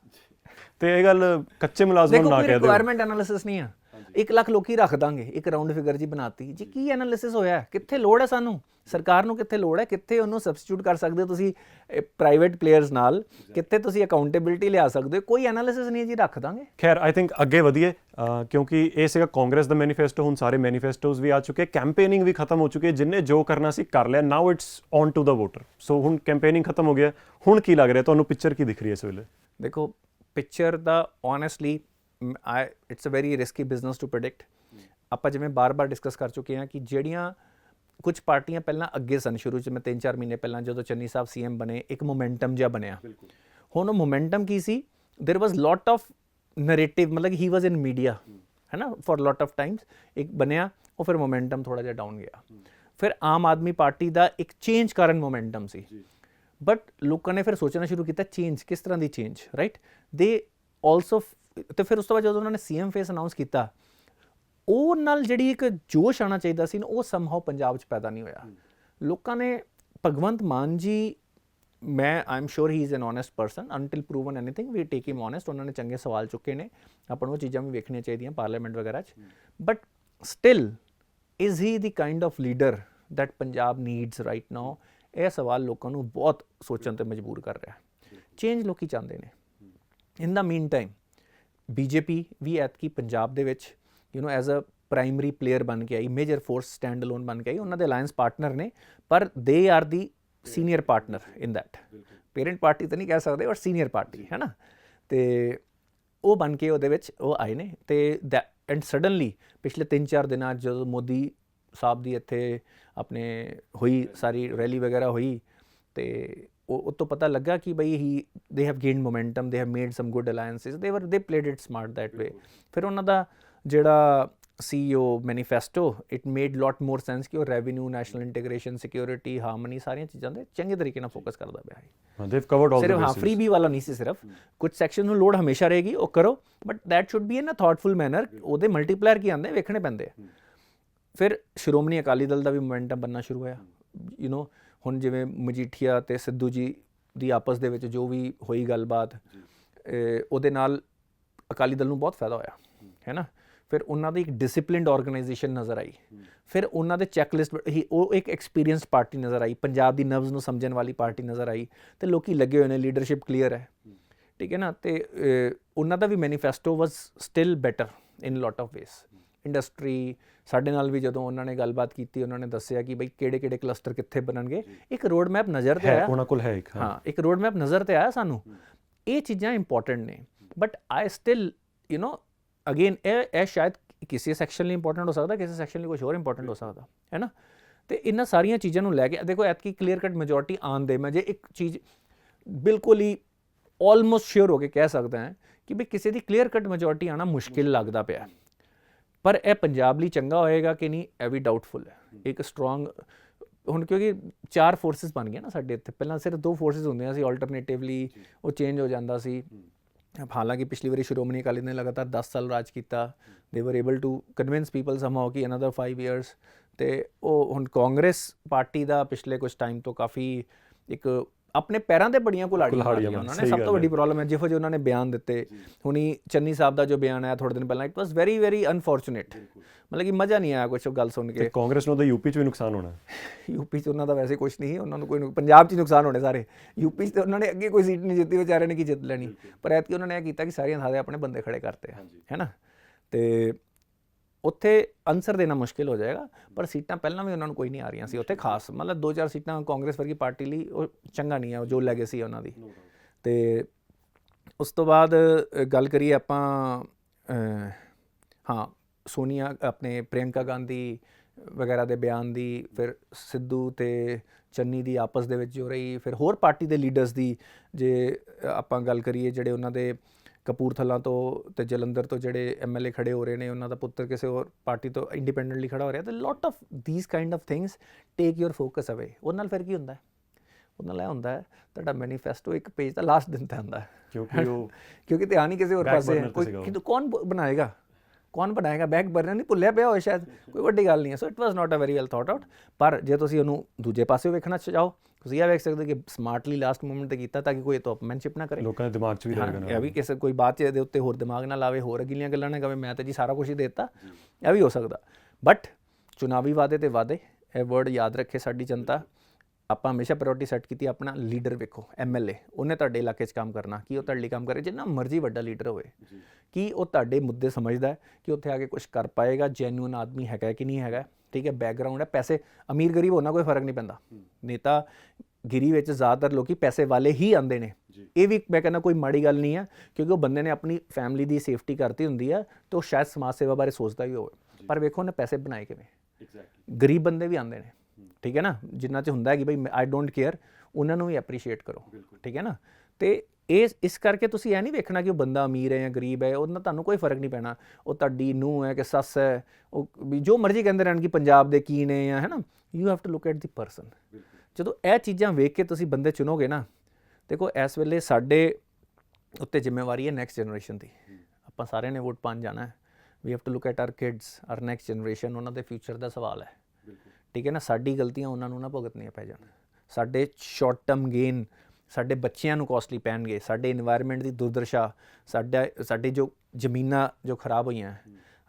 ਤੇ ਇਹ ਗੱਲ ਕੱਚੇ ਮੁਲਾਜ਼ਮਾਂ ਨੂੰ ਨਾ ਕਹਿ ਦਿਓ। ਰਿਕੁਆਇਰਮੈਂਟ ਐਨਾਲਿਸਿਸ ਨਹੀਂ ਆ। 1 ਲੱਖ ਲੋਕੀ ਰੱਖ ਦਾਂਗੇ, ਇੱਕ ਰਾਊਂਡ ਫਿਗਰ ਜੀ ਬਣਾਤੀ ਜੀ। ਕੀ ਐਨਾਲਿਸਿਸ ਹੋਇਆ? ਕਿੱਥੇ ਲੋੜ ਹੈ ਸਾਨੂੰ? ਸਰਕਾਰ ਨੂੰ ਕਿੱਥੇ ਲੋੜ ਹੈ? ਕਿੱਥੇ ਉਹਨੂੰ ਸਬਸਟੀਟਿਊਟ ਕਰ ਸਕਦੇ ਹੋ ਤੁਸੀਂ ਪ੍ਰਾਈਵੇਟ ਪਲੇਅਰਸ ਨਾਲ? ਕਿੱਥੇ ਤੁਸੀਂ ਅਕਾਊਂਟੇਬਿਲਿਟੀ ਲਿਆ ਸਕਦੇ ਹੋ? ਕੋਈ ਐਨਾਲਿਸਿਸ ਨਹੀਂ ਜੀ, ਰੱਖ ਦਾਂਗੇ। ਖੈਰ ਆਈ ਥਿੰਕ ਅੱਗੇ ਵਧੀਏ, ਕਿਉਂਕਿ ਇਹ ਸੀਗਾ ਕਾਂਗਰਸ ਦਾ ਮੈਨੀਫੈਸਟੋ। ਹੁਣ ਸਾਰੇ ਮੈਨੀਫੈਸਟੋਜ਼ ਵੀ ਆ ਚੁੱਕੇ, ਕੈਂਪੇਨਿੰਗ ਵੀ ਖਤਮ ਹੋ ਚੁੱਕੀ ਹੈ। ਜਿੰਨੇ ਜੋ ਕਰਨਾ ਸੀ ਕਰ ਲਿਆ, now it's on to the voter. So ਹੁਣ ਕੈਂਪੇਨਿੰਗ ਖਤਮ ਹੋ ਗਿਆ, ਹੁਣ ਕੀ ਲੱਗ ਰਿਹਾ ਤੁਹਾਨੂੰ? ਪਿਕਚਰ ਕੀ ਦਿਖ ਰਹੀ ਹੈ ਇਸ ਵੇਲੇ? ਦੇਖੋ ਪਿਕਚਰ ਦਾ honestly it's a very risky business to predict. ਆਪਾਂ ਜਿਵੇਂ ਬਾਰ-ਬਾਰ ਡਿਸਕਸ ਕਰ ਚੁੱਕੇ ਹਾਂ ਕਿ ਜਿਹੜੀਆਂ ਕੁਝ ਪਾਰਟੀਆਂ ਪਹਿਲਾਂ ਅੱਗੇ ਸਨ, ਸ਼ੁਰੂ 'ਚ ਮੈਂ 3-4 ਮਹੀਨੇ ਪਹਿਲਾਂ ਜਦੋਂ ਚੰਨੀ ਸਾਹਿਬ CM ਬਣੇ, ਇੱਕ ਮੋਮੈਂਟਮ ਜਿਹਾ ਬਣਿਆ। ਹੁਣ ਉਹ ਮੋਮੈਂਟਮ ਕੀ ਸੀ? ਦੇਰ ਵਾਜ਼ ਲੋਟ ਆਫ ਨਰੇਟਿਵ, ਮਤਲਬ ਹੀ ਵਾਜ਼ ਇਨ ਮੀਡੀਆ, ਹੈ ਨਾ, ਫॉर ਲੋਟ ਆਫ ਟਾਈਮਸ। ਇੱਕ ਬਣਿਆ, ਉਹ ਫਿਰ ਮੋਮੈਂਟਮ ਥੋੜ੍ਹਾ ਜਿਹਾ ਡਾਊਨ ਗਿਆ। ਫਿਰ ਆਮ ਆਦਮੀ ਪਾਰਟੀ ਦਾ ਇੱਕ ਚੇਂਜ ਕਾਰਨ ਮੋਮੈਂਟਮ ਸੀ। ਬਟ ਲੋਕਾਂ ਨੇ ਫਿਰ ਸੋਚਣਾ ਸ਼ੁਰੂ ਕੀਤਾ ਚੇਂਜ ਕਿਸ ਤਰ੍ਹਾਂ ਦੀ ਚੇਂਜ, ਰਾਈਟ? ਦੇ ਆਲਸੋ ਤੇ ਫਿਰ ਉਸ ਤੋਂ ਬਾਅਦ ਜਦੋਂ ਉਹਨਾਂ ਨੇ CM ਫੇਸ ਅਨਾਊਂਸ ਕੀਤਾ, ਉਹ ਨਾਲ ਜਿਹੜੀ ਇੱਕ ਜੋਸ਼ ਆਉਣਾ ਚਾਹੀਦਾ ਸੀ ਨਾ, ਉਹ ਸਮਹਾਓ ਪੰਜਾਬ 'ਚ ਪੈਦਾ ਨਹੀਂ ਹੋਇਆ। ਲੋਕਾਂ ਨੇ ਭਗਵੰਤ ਮਾਨ ਜੀ, ਮੈਂ I am sure he is an honest person until proven anything, we take him honest. ਉਹਨਾਂ ਨੇ ਚੰਗੇ ਸਵਾਲ ਚੁੱਕੇ ਨੇ, ਆਪਾਂ ਨੂੰ ਉਹ ਚੀਜ਼ਾਂ ਵੀ ਵੇਖਣੀਆਂ ਚਾਹੀਦੀਆਂ ਪਾਰਲੀਮੈਂਟ ਵਗੈਰਾ 'ਚ। But still is he the kind of leader that Punjab needs right now? ਇਹ ਸਵਾਲ ਲੋਕਾਂ ਨੂੰ ਬਹੁਤ ਸੋਚਣ ਤੇ ਮਜਬੂਰ ਕਰ ਰਿਹਾ। ਚੇਂਜ ਲੋਕੀ ਚਾਹੁੰਦੇ ਨੇ। ਇਨ ਦਾ ਮੀਨ ਟਾਈਮ ਬੀਜੇਪੀ ਵੀ ਐਤਕੀ ਪੰਜਾਬ ਦੇ ਵਿੱਚ ਐਜ਼ ਅ ਪ੍ਰਾਇਮਰੀ ਪਲੇਅਰ ਬਣ ਕੇ ਆਈ, ਮੇਜਰ ਫੋਰਸ ਸਟੈਂਡ ਅਲੋਨ ਬਣ ਕੇ ਆਈ। ਉਹਨਾਂ ਦੇ ਅਲਾਇੰਸ ਪਾਰਟਨਰ ਨੇ, ਪਰ they are the senior partner in that. Parent party ਤਾਂ ਨਹੀਂ ਕਹਿ ਸਕਦੇ, ਬਟ ਸੀਨੀਅਰ ਪਾਰਟੀ ਹੈ ਨਾ। ਤੇ ਉਹ ਬਣ ਕੇ ਉਹਦੇ ਵਿੱਚ ਉਹ ਆਏ ਨੇ। ਤੇ ਐਂਡ ਸਡਨਲੀ ਪਿਛਲੇ 3-4 ਦਿਨਾਂ ਜਦੋਂ ਮੋਦੀ ਸਾਹਿਬ ਦੀ ਇੱਥੇ ਆਪਣੇ ਹੋਈ ਸਾਰੀ ਰੈਲੀ ਵਗੈਰਾ ਹੋਈ, ਤੇ ਉਹ ਤੋਂ ਪਤਾ ਲੱਗਾ ਕਿ ਬਈ they have gained momentum, they have made some good alliances, they played it smart that way. ਫਿਰ ਉਹਨਾਂ ਦਾ ਜਿਹੜਾ CEO manifesto, it made lot more sense ਕਿ ਉਹ revenue, national integration, security, harmony, ਸਾਰੀਆਂ ਚੀਜ਼ਾਂ ਦੇ ਚੰਗੇ ਤਰੀਕੇ ਨਾਲ ਫੋਕਸ ਕਰਦਾ ਪਿਆ ਹੈ। ਦੇ ਹੈਵ ਕਵਰਡ ਆਲ ਦ ਸਿਰਫ ਫ੍ਰੀ ਬੀ ਵਾਲਾ ਨਹੀਂ ਸੀ, ਸਿਰਫ ਕੁਝ ਸੈਕਸ਼ਨ ਨੂੰ ਲੋੜ ਹਮੇਸ਼ਾ ਰਹੇਗੀ, ਉਹ ਕਰੋ, but that should be in a thoughtful manner. ਉਹਦੇ ਮਲਟੀਪਲਾਇਰ ਕੀ ਆਉਂਦੇ ਵੇਖਣੇ ਪੈਂਦੇ ਆ। ਫਿਰ ਸ਼੍ਰੋਮਣੀ ਅਕਾਲੀ ਦਲ ਦਾ ਵੀ ਮੋਮੈਂਟਮ ਬਣਨਾ ਸ਼ੁਰੂ ਹੋਇਆ। ਹੁਣ ਜਿਵੇਂ ਮਜੀਠੀਆ ਤੇ ਸਿੱਧੂ ਜੀ ਦੀ ਆਪਸ ਦੇ ਵਿੱਚ ਜੋ ਵੀ ਹੋਈ ਗੱਲਬਾਤ, ਉਹਦੇ ਨਾਲ ਅਕਾਲੀ ਦਲ ਨੂੰ ਬਹੁਤ ਫਾਇਦਾ ਹੋਇਆ ਹੈ ਨਾ। ਫਿਰ ਉਹਨਾਂ ਦੀ ਇੱਕ ਡਿਸਿਪਲਿਨਡ ਆਰਗੇਨਾਈਜੇਸ਼ਨ ਨਜ਼ਰ ਆਈ। ਫਿਰ ਉਹਨਾਂ ਦੇ ਚੈੱਕਲਿਸਟ, ਉਹ ਇੱਕ ਐਕਸਪੀਰੀਅੰਸਡ ਪਾਰਟੀ ਨਜ਼ਰ ਆਈ, ਪੰਜਾਬ ਦੀ ਨਬਜ਼ ਨੂੰ ਸਮਝਣ ਵਾਲੀ ਪਾਰਟੀ ਨਜ਼ਰ ਆਈ, ਤੇ ਲੋਕੀ ਲੱਗੇ ਹੋਏ ਨੇ, ਲੀਡਰਸ਼ਿਪ ਕਲੀਅਰ ਹੈ, ਠੀਕ ਹੈ ਨਾ। ਤੇ ਉਹਨਾਂ ਦਾ ਵੀ manifesto was still better in lot of ways. Industry ਸਾਡੇ ਨਾਲ ਵੀ ਜਦੋਂ ਉਹਨਾਂ ਨੇ ਗੱਲਬਾਤ ਕੀਤੀ, ਉਹਨਾਂ ਨੇ ਦੱਸਿਆ ਕਿ ਬਈ ਕਿਹੜੇ ਕਲਸਟਰ ਕਿੱਥੇ ਬਣਨਗੇ। ਇੱਕ ਰੋਡ ਮੈਪ ਨਜ਼ਰ ਤੇ ਆਇਆ ਉਹਨਾਂ ਕੋਲ ਹੈ ਇੱਕ, ਹਾਂ, ਇੱਕ ਰੋਡ ਮੈਪ ਨਜ਼ਰ ਤੇ ਆਇਆ ਸਾਨੂੰ। ਇਹ ਚੀਜ਼ਾਂ ਇੰਪੋਰਟੈਂਟ ਨੇ, ਬਟ ਆਈ ਸਟਿਲ ਅਗੇਨ ਇਹ ਸ਼ਾਇਦ ਕਿਸੇ ਸੈਕਸ਼ਨ ਲਈ ਇੰਪੋਰਟੈਂਟ ਹੋ ਸਕਦਾ, ਕਿਸੇ ਸੈਕਸ਼ਨ ਲਈ ਕੁਝ ਹੋਰ ਇੰਪੋਰਟੈਂਟ ਹੋ ਸਕਦਾ ਹੈ ਨਾ। ਤੇ ਇਹਨਾਂ ਸਾਰੀਆਂ ਚੀਜ਼ਾਂ ਨੂੰ ਲੈ ਕੇ ਦੇਖੋ ਐਤਕੀ ਕਲੀਅਰ ਕੱਟ ਮੈਜੋਰਟੀ ਆਉਣ ਦੇ, ਮੈਂ ਜੇ ਇੱਕ ਚੀਜ਼ ਬਿਲਕੁਲ ਹੀ ਆਲਮੋਸਟ ਸ਼ੋਰ ਹੋ ਕੇ ਕਹਿ ਸਕਦਾ ਹਾਂ ਕਿ ਵੀ ਕਿਸੇ ਦੀ ਕਲੀਅਰ ਕੱਟ ਮੈਜੋਰਟੀ ਆਉਣਾ ਮੁਸ਼ਕਿਲ ਲੱਗਦਾ ਪਿਆ। ਪਰ ਇਹ ਪੰਜਾਬ ਲਈ ਚੰਗਾ ਹੋਏਗਾ ਕਿ ਨਹੀਂ, ਇਹ ਵੀ ਡਾਊਟਫੁਲ ਹੈ। ਇੱਕ ਸਟਰੋਂਗ ਹੁਣ, ਕਿਉਂਕਿ 4 ਫੋਰਸਿਸ ਬਣ ਗਈਆਂ ਨਾ ਸਾਡੇ ਇੱਥੇ। ਪਹਿਲਾਂ ਸਿਰਫ 2 ਫੋਰਸਿਸ ਹੁੰਦੀਆਂ ਸੀ, ਆਲਟਰਨੇਟਿਵਲੀ ਉਹ ਚੇਂਜ ਹੋ ਜਾਂਦਾ ਸੀ। ਹਾਲਾਂਕਿ ਪਿਛਲੀ ਵਾਰੀ ਸ਼੍ਰੋਮਣੀ ਅਕਾਲੀ ਨੇ ਲਗਾਤਾਰ 10 ਸਾਲ ਰਾਜ ਕੀਤਾ। ਦੇ ਵਰ ਏਬਲ ਟੂ ਕਨਵਿੰਸ ਪੀਪਲ ਸਮਹਾਓ ਕਿ ਅਨਦਰ 5 years। ਤੇ ਉਹ ਹੁਣ ਕਾਂਗਰਸ ਪਾਰਟੀ ਦਾ ਪਿਛਲੇ ਕੁਝ ਟਾਈਮ ਤੋਂ ਕਾਫੀ ਇੱਕ ਆਪਣੇ ਪੈਰਾਂ ਦੇ ਬੜੀਆਂ ਕੁਲਹਾੜੀਆਂ ਮਾਰੀਆਂ ਉਹਨਾਂ ਨੇ। ਸਭ ਤੋਂ ਵੱਡੀ ਪ੍ਰੋਬਲਮ ਹੈ ਜਿਹੋ ਜਿਹੇ ਉਹਨਾਂ ਨੇ ਬਿਆਨ ਦਿੱਤੇ। ਹੁਣੀ ਚੰਨੀ ਸਾਹਿਬ ਦਾ ਜੋ ਬਿਆਨ ਆਇਆ ਥੋੜੇ ਦਿਨ ਪਹਿਲਾਂ, it was very very unfortunate. ਮਤਲਬ ਕਿ ਮਜ਼ਾ ਨਹੀਂ ਆਇਆ ਕੁਛ ਗੱਲ ਸੁਣ ਕੇ। ਕਾਂਗਰਸ ਨੂੰ ਤਾਂ ਯੂਪੀ 'ਚ ਵੀ ਨੁਕਸਾਨ ਹੋਣਾ। ਯੂਪੀ 'ਚ ਉਹਨਾਂ ਦਾ ਵੈਸੇ ਕੁਛ ਨਹੀਂ, ਉਹਨਾਂ ਨੂੰ ਕੋਈ ਪੰਜਾਬ 'ਚ ਨੁਕਸਾਨ ਹੋਣੇ ਸਾਰੇ। ਯੂਪੀ 'ਚ ਤਾਂ ਉਹਨਾਂ ਨੇ ਅੱਗੇ ਕੋਈ ਸੀਟ ਨਹੀਂ ਜਿੱਤੀ, ਵਿਚਾਰਿਆਂ ਨੇ ਕੀ ਜਿੱਤ ਲੈਣੀ। ਪਰ ਐਤਕੀ ਉਹਨਾਂ ਨੇ ਇਹ ਕੀਤਾ ਕਿ ਸਾਰੀਆਂ ਥਾਂ 'ਤੇ ਆਪਣੇ ਬੰਦੇ ਖੜੇ ਕਰਤੇ ਹੈ ਨਾ। ਤੇ ਉੱਥੇ ਆਨਸਰ ਦੇਣਾ ਮੁਸ਼ਕਿਲ ਹੋ ਜਾਏਗਾ। ਪਰ ਸੀਟਾਂ ਪਹਿਲਾਂ ਵੀ ਉਹਨਾਂ ਨੂੰ ਕੋਈ ਨਹੀਂ ਆ ਰਹੀਆਂ ਸੀ ਉੱਥੇ ਖਾਸ। ਮਤਲਬ 2-4 ਸੀਟਾਂ ਕਾਂਗਰਸ ਵਰਗੀ ਪਾਰਟੀ ਲਈ ਉਹ ਚੰਗਾ ਨਹੀਂ ਹੈ, ਜੋ ਲੈਗੇਸੀ ਹੈ ਉਹਨਾਂ ਦੀ। ਤੇ ਉਸ ਤੋਂ ਬਾਅਦ ਗੱਲ ਕਰੀਏ ਆਪਾਂ ਹਾਂ ਸੋਨੀਆ ਆਪਣੇ ਪ੍ਰਿਯੰਕਾ ਗਾਂਧੀ ਵਗੈਰਾ ਦੇ ਬਿਆਨ ਦੀ, ਫਿਰ ਸਿੱਧੂ ਤੇ ਚੰਨੀ ਦੀ ਆਪਸ ਦੇ ਵਿੱਚ ਜੋ ਰਹੀ, ਫਿਰ ਹੋਰ ਪਾਰਟੀ ਦੇ ਲੀਡਰਸ ਦੀ ਜੇ ਆਪਾਂ ਗੱਲ ਕਰੀਏ, ਜਿਹੜੇ ਉਹਨਾਂ ਦੇ ਕਪੂਰਥਲਾ ਤੋਂ ਤੇ ਜਲੰਧਰ ਤੋਂ ਜਿਹੜੇ MLA ਖੜੇ ਹੋ ਰਹੇ ਨੇ, ਉਹਨਾਂ ਦਾ ਪੁੱਤਰ ਕਿਸੇ ਹੋਰ ਪਾਰਟੀ ਤੋਂ ਇੰਡੀਪੈਂਡੈਂਟਲੀ ਖੜਾ ਹੋ ਰਿਹਾ। ਤੇ lot of these kind of things take your focus ਅਵੇ। ਉਹਦੇ ਨਾਲ ਫਿਰ ਕੀ ਹੁੰਦਾ ਹੈ? ਉਹਦੇ ਨਾਲ ਇਹ ਹੁੰਦਾ ਹੈ ਤੁਹਾਡਾ ਮੈਨੀਫੈਸਟੋ ਇੱਕ ਪੇਜ ਦਾ ਲਾਸਟ ਦਿਨ 'ਤੇ ਆਉਂਦਾ ਹੈ, ਕਿਉਂਕਿ ਧਿਆਨ ਹੀ ਕਿਸੇ ਹੋਰ ਪਾਸੇ ਹੈ। ਕੋਈ ਕੌਣ ਬਣਾਏਗਾ, ਕੌਣ ਬਣਾਏਗਾ? ਬੈਕ ਬਰਨਰ ਨਹੀਂ ਭੁੱਲਿਆ ਪਿਆ ਹੋਏ ਸ਼ਾਇਦ, ਕੋਈ ਵੱਡੀ ਗੱਲ ਨਹੀਂ ਹੈ। So it was not a very well thought out. ਪਰ ਜੇ ਤੁਸੀਂ ਉਹਨੂੰ ਦੂਜੇ ਪਾਸੇ ਵੇਖਣਾ ਚਾਹੋ, ਤੁਸੀਂ ਇਹ ਵੇਖ ਸਕਦੇ ਕਿ ਸਮਾਰਟਲੀ ਲਾਸਟ ਮੂਮੈਂਟ 'ਤੇ ਕੀਤਾ ਤਾਂ ਕਿ ਕੋਈ ਅਪਮੈਨਸ਼ਿਪ ਨਾ ਕਰੇ। ਲੋਕਾਂ ਦੇ ਦਿਮਾਗ 'ਚ ਵੀ ਰਹੇਗਾ ਇਹ ਵੀ ਕਿਸੇ ਕੋਈ ਬਾਤ 'ਚ ਇਹਦੇ ਉੱਤੇ ਹੋਰ ਦਿਮਾਗ ਨਾ ਲਾਵੇ, ਹੋਰ ਅਗਲੀਆਂ ਗੱਲਾਂ ਨਾ ਕਵੇ ਮੈਂ ਤਾਂ ਜੀ ਸਾਰਾ ਕੁਝ ਹੀ ਦੇ ਦਿੱਤਾ, ਇਹ ਵੀ ਹੋ ਸਕਦਾ। ਬਟ ਚੁਣਾਵੀ ਵਾਅਦੇ ਤੇ ਵਾਅਦੇ, ਇਹ ਵਰਡ ਯਾਦ ਰੱਖੇ ਸਾਡੀ ਜਨਤਾ। ਆਪਾਂ ਹਮੇਸ਼ਾ ਪ੍ਰਾਇੋਰਟੀ ਸੈੱਟ ਕੀਤੀ ਆਪਣਾ ਲੀਡਰ ਵੇਖੋ। MLA ਉਹਨੇ ਤੁਹਾਡੇ ਇਲਾਕੇ 'ਚ ਕੰਮ ਕਰਨਾ, ਕੀ ਉਹ ਤੁਹਾਡੇ ਲਈ ਕੰਮ ਕਰੇ? ਜਿੰਨਾ ਮਰਜ਼ੀ ਵੱਡਾ ਲੀਡਰ ਹੋਵੇ, ਕੀ ਉਹ ਤੁਹਾਡੇ ਮੁੱਦੇ ਸਮਝਦਾ ਕਿ ਉੱਥੇ ਆ ਕੇ ਕੁਝ ਕਰ ਪਾਏਗਾ? ਜੈਨੂਅਨ ਆਦਮੀ ਹੈਗਾ ਕਿ ਨਹੀਂ ਹੈਗਾ? ਠੀਕ ਹੈ, ਬੈਕਗਰਾਊਂਡ ਹੈ, ਪੈਸੇ ਅਮੀਰ ਗਰੀਬ ਹੋਣਾ ਕੋਈ ਫਰਕ ਨਹੀਂ ਪੈਂਦਾ। ਨੇਤਾ ਗਿਰੀ ਵਿੱਚ ਜ਼ਿਆਦਾਤਰ ਲੋਕੀ ਪੈਸੇ ਵਾਲੇ ਹੀ ਆਉਂਦੇ ਨੇ। ਇਹ ਵੀ ਮੈਂ ਕਹਿੰਦਾ ਕੋਈ ਮਾੜੀ ਗੱਲ ਨਹੀਂ ਹੈ, ਕਿਉਂਕਿ ਉਹ ਬੰਦੇ ਨੇ ਆਪਣੀ ਫੈਮਿਲੀ ਦੀ ਸੇਫਟੀ ਕਰਤੀ ਹੁੰਦੀ ਹੈ ਤੇ ਉਹ ਸ਼ਾਇਦ ਸਮਾਜ ਸੇਵਾ ਬਾਰੇ ਸੋਚਦਾ ਵੀ ਹੋਵੇ। ਪਰ ਵੇਖੋ ਉਹਨੇ ਪੈਸੇ ਬਣਾਏ ਕਿਵੇਂ। ਗਰੀਬ ਬੰਦੇ ਵੀ ਆਉਂਦੇ ਨੇ, ਠੀਕ ਹੈ ਨਾ, ਜਿਨ੍ਹਾਂ 'ਚ ਹੁੰਦਾ ਹੈ ਕਿ ਬਈ ਆਈ ਡੋਂਟ ਕੇਅਰ, ਉਹਨਾਂ ਨੂੰ ਵੀ ਐਪਰੀਸ਼ੀਏਟ ਕਰੋ, ਠੀਕ ਹੈ ਨਾ। ਤੇ ਇਸ ਕਰਕੇ ਤੁਸੀਂ ਇਹ ਨਹੀਂ ਵੇਖਣਾ ਕਿ ਉਹ ਬੰਦਾ ਅਮੀਰ ਹੈ ਜਾਂ ਗਰੀਬ ਹੈ, ਉਹਦੇ ਨਾਲ ਤੁਹਾਨੂੰ ਕੋਈ ਫਰਕ ਨਹੀਂ ਪੈਣਾ। ਉਹ ਤੁਹਾਡੀ ਨੂੰਹ ਹੈ ਕਿ ਸੱਸ ਹੈ, ਉਹ ਵੀ ਜੋ ਮਰਜ਼ੀ ਕਹਿੰਦੇ ਰਹਿਣ ਕਿ ਪੰਜਾਬ ਦੇ ਕੀ ਨੇ ਜਾਂ ਹੈ ਨਾ, you have to look at the person. ਜਦੋਂ ਇਹ ਚੀਜ਼ਾਂ ਵੇਖ ਕੇ ਤੁਸੀਂ ਬੰਦੇ ਚੁਣੋਗੇ ਨਾ, ਦੇਖੋ ਇਸ ਵੇਲੇ ਸਾਡੇ ਉੱਤੇ ਜ਼ਿੰਮੇਵਾਰੀ ਹੈ ਨੈਕਸਟ ਜਨਰੇਸ਼ਨ ਦੀ। ਆਪਾਂ ਸਾਰਿਆਂ ਨੇ ਵੋਟ ਪਾਉਣ ਜਾਣਾ ਹੈ। We have to look at our kids, our next generation. ਉਹਨਾਂ ਦੇ ਫਿਊਚਰ ਦਾ ਸਵਾਲ ਹੈ, ਠੀਕ ਹੈ ਨਾ। ਸਾਡੀ ਗਲਤੀਆਂ ਉਹਨਾਂ ਨੂੰ ਨਾ ਭੁਗਤਣੀਆਂ ਪੈ ਜਾਣ। ਸਾਡੇ ਸ਼ਾਰਟ ਟਰਮ ਗੇਨ ਸਾਡੇ ਬੱਚਿਆਂ ਨੂੰ ਕੋਸਟਲੀ ਪੈਣਗੇ। ਸਾਡੇ ਇਨਵਾਇਰਨਮੈਂਟ ਦੀ ਦੁਰਦਸ਼ਾ, ਸਾਡੀ ਜੋ ਜ਼ਮੀਨਾਂ ਜੋ ਖਰਾਬ ਹੋਈਆਂ,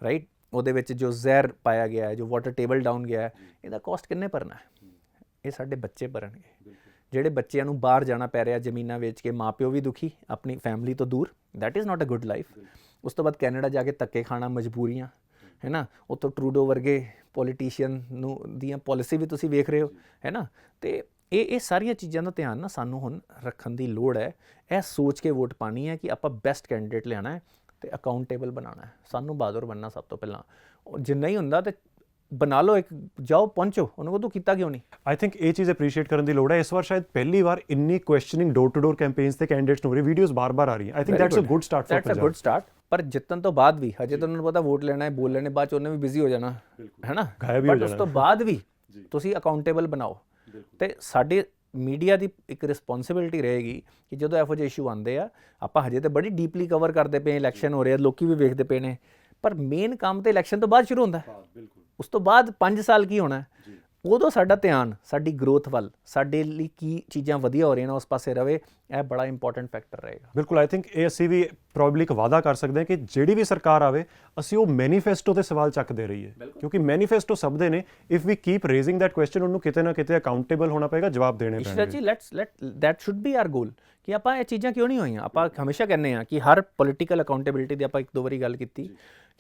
ਰਾਈਟ, ਉਹਦੇ ਵਿੱਚ ਜੋ ਜ਼ਹਿਰ ਪਾਇਆ ਗਿਆ ਹੈ, ਜੋ ਵਾਟਰ ਟੇਬਲ ਡਾਊਨ ਗਿਆ ਹੈ, ਇਹਦਾ ਕੋਸਟ ਕਿੰਨੇ ਭਰਨਾ ਹੈ? ਇਹ ਸਾਡੇ ਬੱਚੇ ਭਰਨਗੇ। ਜਿਹੜੇ ਬੱਚਿਆਂ ਨੂੰ ਬਾਹਰ ਜਾਣਾ ਪੈ ਰਿਹਾ ਜ਼ਮੀਨਾਂ ਵੇਚ ਕੇ, ਮਾਪਿਓ ਵੀ ਦੁਖੀ, ਆਪਣੀ ਫੈਮਿਲੀ ਤੋਂ ਦੂਰ, that is not a good life. ਉਸ ਤੋਂ ਬਾਅਦ ਕੈਨੇਡਾ ਜਾ ਕੇ ਧੱਕੇ ਖਾਣਾ, ਮਜਬੂਰੀਆਂ, ਹੈ ਨਾ, ਉੱਥੋਂ ਟਰੂਡੋ ਵਰਗੇ ਪੋਲੀਟੀਸ਼ੀਅਨ ਨੂੰ ਦੀਆਂ ਪਾਲਿਸੀ ਵੀ ਤੁਸੀਂ ਵੇਖ ਰਹੇ ਹੋ, ਹੈ ਨਾ। ਤੇ ਇਹ ਸਾਰੀਆਂ ਚੀਜ਼ਾਂ ਦਾ ਧਿਆਨ ਨਾ ਸਾਨੂੰ ਹੁਣ ਰੱਖਣ ਦੀ ਲੋੜ ਹੈ। ਇਹ ਸੋਚ ਕੇ ਵੋਟ ਪਾਣੀ ਹੈ ਕਿ ਆਪਾਂ ਬੈਸਟ ਕੈਂਡੀਡੇਟ ਲਿਆਣਾ ਹੈ ਤੇ ਅਕਾਊਂਟੇਬਲ ਬਣਾਉਣਾ ਹੈ। ਸਾਨੂੰ ਬਹਾਦਰ ਬਣਨਾ ਸਭ ਤੋਂ ਪਹਿਲਾਂ। ਜੇ ਨਹੀਂ ਹੁੰਦਾ ਤੇ ਬਣਾ ਲਓ ਇੱਕ, ਜਾਓ ਪਹੁੰਚੋ, ਉਹਨੂੰ ਕਹੋ ਤੂੰ ਕੀਤਾ ਕਿਉਂ ਨਹੀਂ। ਆਈ ਥਿੰਕ ਇਹ ਚੀਜ਼ ਅਪਰੀਸ਼ੀਏਟ ਕਰਨ ਦੀ ਲੋੜ ਹੈ। ਇਸ ਵਾਰ ਸ਼ਾਇਦ ਪਹਿਲੀ ਵਾਰ ਇੰਨੀ questioning door to door campaigns ਤੇ ਕੈਂਡੀਡੇਟਸ ਨੂੰ ਹੋ ਰਹੀ, ਵੀਡੀਓਜ਼ ਬਾਰ-ਬਾਰ ਆ ਰਹੀਆਂ। I think that's a good start for Punjab. That's a good start. ਪਰ ਜਿੱਤਣ ਤੋਂ ਬਾਅਦ ਵੀ ਹਜੇ ਤਾਂ ਉਹਨਾਂ ਨੂੰ ਪਤਾ ਵੋਟ ਲੈਣਾ ਹੈ, ਬੋਲ ਲੈਣੇ, ਬਾਅਦ ਚ ਉਹਨੇ ਵੀ ਬਿਜ਼ੀ ਹੋ ਜਾਣਾ, ਹੈ ਨਾ, ਗਾਇਬ ਹੀ ਹੋ ਬਟ ਉਸ ਜਾਣਾ। ਤੋਂ ਬਾਅਦ ਵੀ ਤੁਸੀਂ ਅਕਾਊਂਟੇਬਲ ਬਣਾਓ। ਤੇ ਸਾਡੇ ਮੀਡੀਆ ਦੀ ਇੱਕ ਰਿਸਪੌਂਸਿਬਿਲਿਟੀ ਰਹੇਗੀ ਕਿ ਜਦੋਂ ਇਹੋ ਜਿਹੇ ਇਸ਼ੂ ਆਉਂਦੇ ਆ, ਆਪਾਂ ਹਜੇ ਤਾਂ ਬੜੀ ਡੀਪਲੀ ਕਵਰ ਕਰਦੇ ਪਏ, ਇਲੈਕਸ਼ਨ ਹੋ ਰਿਹਾ, ਲੋਕੀ ਵੀ ਵੇਖਦੇ ਪਏ ਨੇ, ਪਰ ਮੇਨ ਕੰਮ ਤੇ ਇਲੈਕਸ਼ਨ ਤੋਂ ਬਾਅਦ ਸ਼ੁਰੂ ਹੁੰਦਾ ਹੈ। ਉਸ ਤੋਂ ਬਾਅਦ 5 ਸਾਲ ਕੀ ਹੋਣਾ, ਉਦੋਂ ਸਾਡਾ ਧਿਆਨ ਸਾਡੀ ਗਰੋਥ ਵੱਲ, ਸਾਡੇ ਲਈ ਕੀ ਚੀਜ਼ਾਂ ਵਧੀਆ ਹੋ ਰਹੀਆਂ ਨੇ ਉਸ ਪਾਸੇ ਰਵੇ। ਇਹ ਬੜਾ ਇੰਪੋਰਟੈਂਟ ਫੈਕਟਰ ਰਹੇਗਾ। ਬਿਲਕੁਲ, ਆਈ ਥਿੰਕ ਇਹ ਅਸੀਂ ਵੀ ਪ੍ਰੋਬਬਲੀ ਇੱਕ ਵਾਅਦਾ ਕਰ ਸਕਦੇ ਹਾਂ ਕਿ ਜਿਹੜੀ ਵੀ ਸਰਕਾਰ ਆਵੇ, ਅਸੀਂ ਉਹ ਮੈਨੀਫੈਸਟੋ ਤੇ ਸਵਾਲ ਚੱਕਦੇ ਰਹੀਏ, ਕਿਉਂਕਿ ਮੈਨੀਫੈਸਟੋ ਸਭ ਦੇ ਨੇ। If we keep raising that question, ਉਹਨੂੰ ਕਿਤੇ ਨਾ ਕਿਤੇ ਅਕਾਊਂਟੇਬਲ ਹੋਣਾ ਪਏਗਾ, ਜਵਾਬ ਦੇਣੇ ਪੈਣਗੇ। ਜੀ ਦੈਟ ਸ਼ੁੱਡ ਬੀ ਆਰ ਗੋਲ ਕਿ ਆਪਾਂ ਇਹ ਚੀਜ਼ਾਂ ਕਿਉਂ ਨਹੀਂ ਹੋਈਆਂ। ਆਪਾਂ ਹਮੇਸ਼ਾ ਕਹਿੰਦੇ ਹਾਂ ਕਿ ਹਰ ਪੋਲੀਟੀਕਲ ਅਕਾਊਂਟੇਬਿਲਿਟੀ ਦੀ ਆਪਾਂ ਇੱਕ ਦੋ ਵਾਰੀ ਗੱਲ ਕੀਤੀ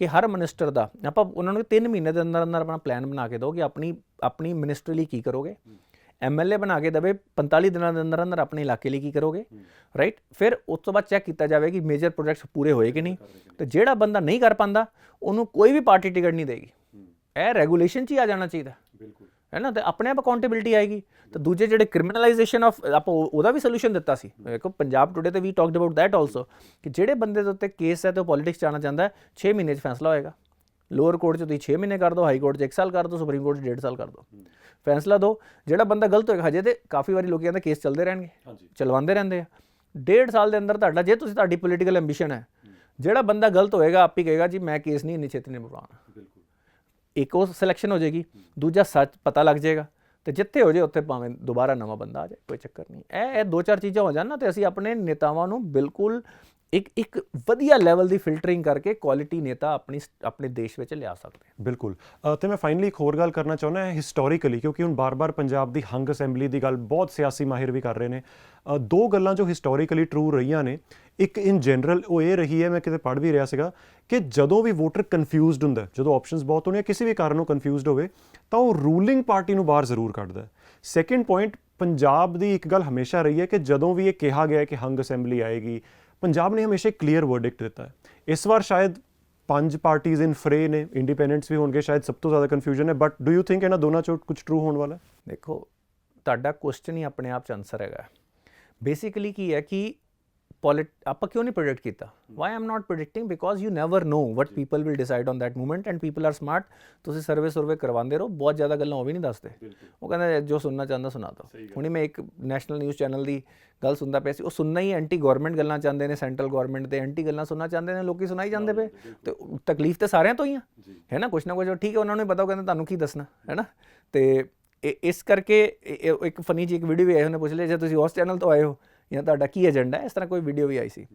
ਕਿ ਹਰ ਮਿਨਿਸਟਰ ਦਾ ਆਪਾਂ ਉਹਨਾਂ ਨੂੰ 3 ਮਹੀਨੇ ਦੇ ਅੰਦਰ ਅੰਦਰ ਆਪਣਾ ਪਲਾਨ ਬਣਾ ਕੇ ਦਿਓ ਕਿ ਆਪਣੀ ਮਿਨਿਸਟਰੀ ਲਈ ਕੀ ਕਰੋਗੇ। MLA ਬਣਾ ਕੇ ਦੇਵੇ 45 ਦਿਨਾਂ ਦੇ ਅੰਦਰ ਅੰਦਰ ਆਪਣੇ ਇਲਾਕੇ ਲਈ ਕੀ ਕਰੋਗੇ, ਰਾਈਟ। ਫਿਰ ਉਸ ਤੋਂ ਬਾਅਦ ਚੈੱਕ ਕੀਤਾ ਜਾਵੇ ਕਿ ਮੇਜਰ ਪ੍ਰੋਜੈਕਟਸ ਪੂਰੇ ਹੋਏ ਕਿ ਨਹੀਂ। ਤੇ ਜਿਹੜਾ ਬੰਦਾ ਨਹੀਂ ਕਰ ਪਾਉਂਦਾ ਉਹਨੂੰ ਕੋਈ ਵੀ ਪਾਰਟੀ ਟਿਕਟ ਨਹੀਂ ਦੇਗੀ। ਇਹ ਰੈਗੂਲੇਸ਼ਨ 'ਚ ਹੀ ਆ ਜਾਣਾ ਚਾਹੀਦਾ, ਹੈ ਨਾ। ਤੇ ਆਪਣੇ ਆਪ ਅਕਾਊਂਟੇਬਿਲਿਟੀ ਆਏਗੀ। ਤੇ ਦੂਜੇ ਜਿਹੜੇ ਕ੍ਰਿਮੀਨਲਾਈਜੇਸ਼ਨ ਆਫ, ਆਪਾਂ ਉਹਦਾ ਵੀ ਸੋਲੂਸ਼ਨ ਦਿੱਤਾ ਸੀ। ਦੇਖੋ ਪੰਜਾਬ ਟੁਡੇ ਤੇ ਵੀ ਟਾਕਡ ਅਬਾਊਟ ਦੈਟ ਆਲਸੋ ਕਿ ਜਿਹੜੇ ਬੰਦੇ ਦੇ ਉੱਤੇ ਕੇਸ ਹੈ ਤੇ ਉਹ ਪੋਲੀਟਿਕਸ 'ਚ ਆਉਣਾ ਚਾਹੁੰਦਾ ਹੈ, 6 ਮਹੀਨੇ 'ਚ ਫੈਸਲਾ ਹੋਏਗਾ। ਲੋਅਰ ਕੋਰਟ 'ਚ ਤੁਸੀਂ 6 ਮਹੀਨੇ ਕਰ ਦਿਓ, ਹਾਈ ਕੋਰਟ 'ਚ 1 ਸਾਲ ਕਰ ਦਿਓ, ਸੁਪਰੀਮ ਕੋਰਟ 'ਚ 1.5 ਸਾਲ ਕਰ ਦਿਓ, ਫੈਸਲਾ ਦਿਓ। ਜਿਹੜਾ ਬੰਦਾ ਗਲਤ ਹੋਏਗਾ, ਹਜੇ ਤੇ ਕਾਫੀ ਵਾਰੀ ਲੋਕੀ ਕਹਿੰਦੇ ਕੇਸ ਚੱਲਦੇ ਰਹਿਣਗੇ, ਚਲਵਾਉਂਦੇ ਰਹਿੰਦੇ ਆ। 1.5 ਸਾਲ ਦੇ ਅੰਦਰ ਤੁਹਾਡਾ, ਜੇ ਤੁਹਾਡੀ ਪੋਲੀਟੀਕਲ ਐਂਬੀਸ਼ਨ ਹੈ, ਜਿਹੜਾ ਬੰਦਾ ਗਲਤ ਹੋਏਗਾ ਆਪ ਹੀ ਕਹੇਗਾ ਜੀ ਮੈਂ ਕੇਸ ਨਹੀਂ ਇੰਨੀ ਛੇਤੀ ਨਿਭਾਉਣਾ। ਇੱਕ ਉਹ ਸਿਲੈਕਸ਼ਨ ਹੋ ਜਾਏਗੀ, ਦੂਜਾ ਸੱਚ ਪਤਾ ਲੱਗ ਜਾਏਗਾ। ਤੇ ਜਿੱਥੇ ਹੋ ਜਾਏ ਉੱਥੇ ਭਾਵੇਂ ਦੁਬਾਰਾ ਨਵਾਂ ਬੰਦਾ ਆ ਜਾਏ, ਕੋਈ ਚੱਕਰ ਨਹੀਂ। ਇਹ 2-4 ਚੀਜ਼ਾਂ ਹੋ ਜਾਣ ਨਾ, ਤੇ ਅਸੀਂ ਆਪਣੇ ਨੇਤਾਵਾਂ ਨੂੰ ਬਿਲਕੁਲ ਇੱਕ ਵਧੀਆ ਲੈਵਲ ਦੀ ਫਿਲਟਰਿੰਗ ਕਰਕੇ ਕੁਆਲਿਟੀ ਨੇਤਾ ਆਪਣੇ ਦੇਸ਼ ਵਿੱਚ ਲਿਆ ਸਕਦੇ ਹਾਂ। ਬਿਲਕੁਲ। ਤੇ ਮੈਂ ਫਾਈਨਲੀ ਇੱਕ ਹੋਰ ਗੱਲ ਕਰਨਾ ਚਾਹੁੰਦਾ ਹਿਸਟੋਰੀਕਲੀ, ਕਿਉਂਕਿ ਹੁਣ ਬਾਰ-ਬਾਰ ਪੰਜਾਬ ਦੀ ਹੰਗ ਅਸੈਂਬਲੀ ਦੀ ਗੱਲ ਬਹੁਤ ਸਿਆਸੀ ਮਾਹਿਰ ਵੀ ਕਰ ਰਹੇ ਨੇ। 2 ਗੱਲਾਂ ਜੋ ਹਿਸਟੋਰੀਕਲੀ ਟਰੂ ਰਹੀਆਂ ਨੇ, ਇੱਕ ਇਨ ਜਨਰਲ ਉਹ ਇਹ ਰਹੀ ਹੈ, ਮੈਂ ਕਿਤੇ ਪੜ੍ਹ ਵੀ ਰਿਹਾ ਸੀਗਾ ਕਿ ਜਦੋਂ ਵੀ ਵੋਟਰ ਕਨਫਿਊਜ਼ਡ ਹੁੰਦਾ, ਜਦੋਂ ਆਪਸ਼ਨਸ ਬਹੁਤ ਹੋਣੀਆਂ, ਕਿਸੇ ਵੀ ਕਾਰਨ ਨੂੰ ਕਨਫਿਊਜ਼ਡ ਹੋਵੇ, ਤਾਂ ਉਹ ਰੂਲਿੰਗ ਪਾਰਟੀ ਨੂੰ ਬਾਹਰ ਜ਼ਰੂਰ ਕੱਢਦਾ। ਸੈਕਿੰਡ ਪੁਆਇੰਟ, ਪੰਜਾਬ ਦੀ ਇੱਕ ਗੱਲ ਹਮੇਸ਼ਾ ਰਹੀ ਹੈ ਕਿ ਜਦੋਂ ਵੀ ਇਹ ਕਿਹਾ ਗਿਆ ਕਿ ਹੰਗ ਅਸੈਂਬਲੀ ਆਏਗੀ, ਪੰਜਾਬ ਨੇ ਹਮੇਸ਼ਾ ਕਲੀਅਰ ਵਰਡਿਕਟ ਦਿੱਤਾ ਹੈ। ਇਸ ਵਾਰ ਸ਼ਾਇਦ 5 ਪਾਰਟੀਜ਼ ਇਨ ਫਰੇ ਨੇ, ਇੰਡੀਪੈਂਡੈਂਟਸ ਵੀ ਹੋਣਗੇ, ਸ਼ਾਇਦ ਸਭ ਤੋਂ ਜ਼ਿਆਦਾ ਕਨਫਿਊਜ਼ਨ ਹੈ। ਬਟ ਡੂ ਯੂ ਥਿੰਕ ਇਹਨਾਂ ਦੋਨਾਂ ਚੋਂ ਕੁਝ ਟਰੂ ਹੋਣ ਵਾਲਾ ਹੈ? ਦੇਖੋ, ਤੁਹਾਡਾ ਕੁਐਸਚਨ ਹੀ ਆਪਣੇ ਆਪ 'ਚ ਆਨਸਰ ਹੈਗਾ। ਬੇਸਿਕਲੀ ਕੀ ਹੈ ਕਿ ਆਪਾਂ ਕਿਉਂ ਨਹੀਂ ਪ੍ਰੈਡਿਕਟ ਕੀਤਾ? Why am not predicting? Because you never know what people will decide on that moment and people are smart. ਤੁਸੀਂ ਸਰਵੇ ਕਰਵਾਉਂਦੇ ਰਹੋ, ਬਹੁਤ ਜ਼ਿਆਦਾ ਗੱਲਾਂ ਉਹ ਵੀ ਨਹੀਂ ਦੱਸਦੇ। ਉਹ ਕਹਿੰਦਾ ਜੋ ਸੁਣਨਾ ਚਾਹੁੰਦਾ ਸੁਣਾ ਦਿਓ। ਹੁਣੇ ਮੈਂ ਇੱਕ ਨੈਸ਼ਨਲ ਨਿਊਜ਼ ਚੈਨਲ ਦੀ ਗੱਲ ਸੁਣਦਾ ਪਿਆ ਸੀ, ਉਹ ਸੁਣਨਾ ਹੀ ਐਂਟੀ ਗਵਰਨਮੈਂਟ ਗੱਲਾਂ ਚਾਹੁੰਦੇ ਨੇ, ਸੈਂਟਰਲ ਗਵਰਨਮੈਂਟ ਦੇ ਐਂਟੀ ਗੱਲਾਂ ਸੁਣਨਾ ਚਾਹੁੰਦੇ ਨੇ, ਲੋਕੀ ਸੁਣਾਈ ਜਾਂਦੇ ਪਏ। ਤੇ ਤਕਲੀਫ ਤਾਂ ਸਾਰਿਆਂ ਤੋਂ ਹੀ ਆ, ਹੈ ਨਾ, ਕੁਛ ਨਾ ਕੁਛ। ਠੀਕ ਹੈ, ਉਹਨਾਂ ਨੂੰ ਪਤਾ, ਉਹ ਕਹਿੰਦੇ ਤੁਹਾਨੂੰ ਕੀ ਦੱਸਣਾ, ਹੈ ਨਾ। ਤੇ ਇਸ ਕਰਕੇ ਇੱਕ ਫਨੀ ਜਿਹੀ ਇੱਕ ਵੀਡੀਓ ਵੀ ਆਈ, ਉਹਨੇ ਪੁੱਛ ਲਿਆ ਜੇ ਤੁਸੀਂ ਉਸ ਚੈਨਲ ਤੋਂ ਆਏ ਹੋ ਜਾਂ ਤੁਹਾਡਾ ਕੀ ਏਜੰਡਾ ਹੈ, ਇਸ ਤਰ੍ਹਾਂ ਕੋਈ ਵੀਡੀਓ ਵੀ ਆਈ ਸੀ।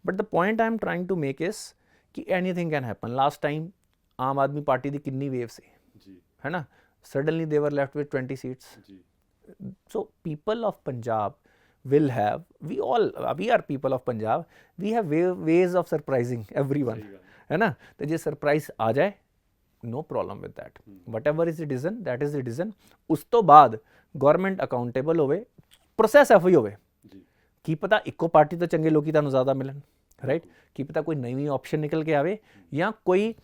But the point I am trying to make is ਕਿ anything can happen. Last time Aam Aadmi party ਦੀ ਕਿੰਨੀ ਵੇਵ ਸੀ, ਹੈ ਨਾ। Suddenly they were left with 20 seats. So people of Punjab will have, we are people of Punjab, we have ways of surprising everyone, है ना। तो जे surprise आ जाए, no problem with that, whatever is the decision, that is the decision। उस तो बाद government accountable होवे, process F ही होवे। की पता इक्को पार्टी तो चंगे लोग तुहानूं ज़्यादा मिलन, राइट। की पता कोई नवी ऑप्शन निकल के आवे, या कोई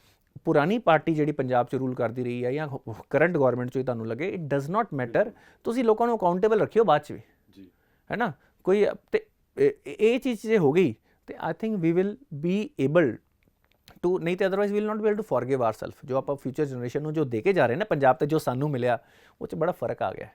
पुरानी पार्टी जिहड़ी पंजाब च रूल करती रही है, या करंट गवर्नमेंट चों ही तुहानूं लगे। इट डज नॉट मैटर, तुसीं लोकां नूं अकाउंटेबल रखियो बाद च भी, है ना। कोई ये चीज़ जे हो गई तो I think we will be able to, नहीं तो otherwise will not be able to forgive our self. जो आप फ्यूचर जनरेशन ਨੂੰ जो दे के जा रहे हैं ना पंजाब ਤੇ, जो सानू मिलिया वो च बड़ा फर्क आ गया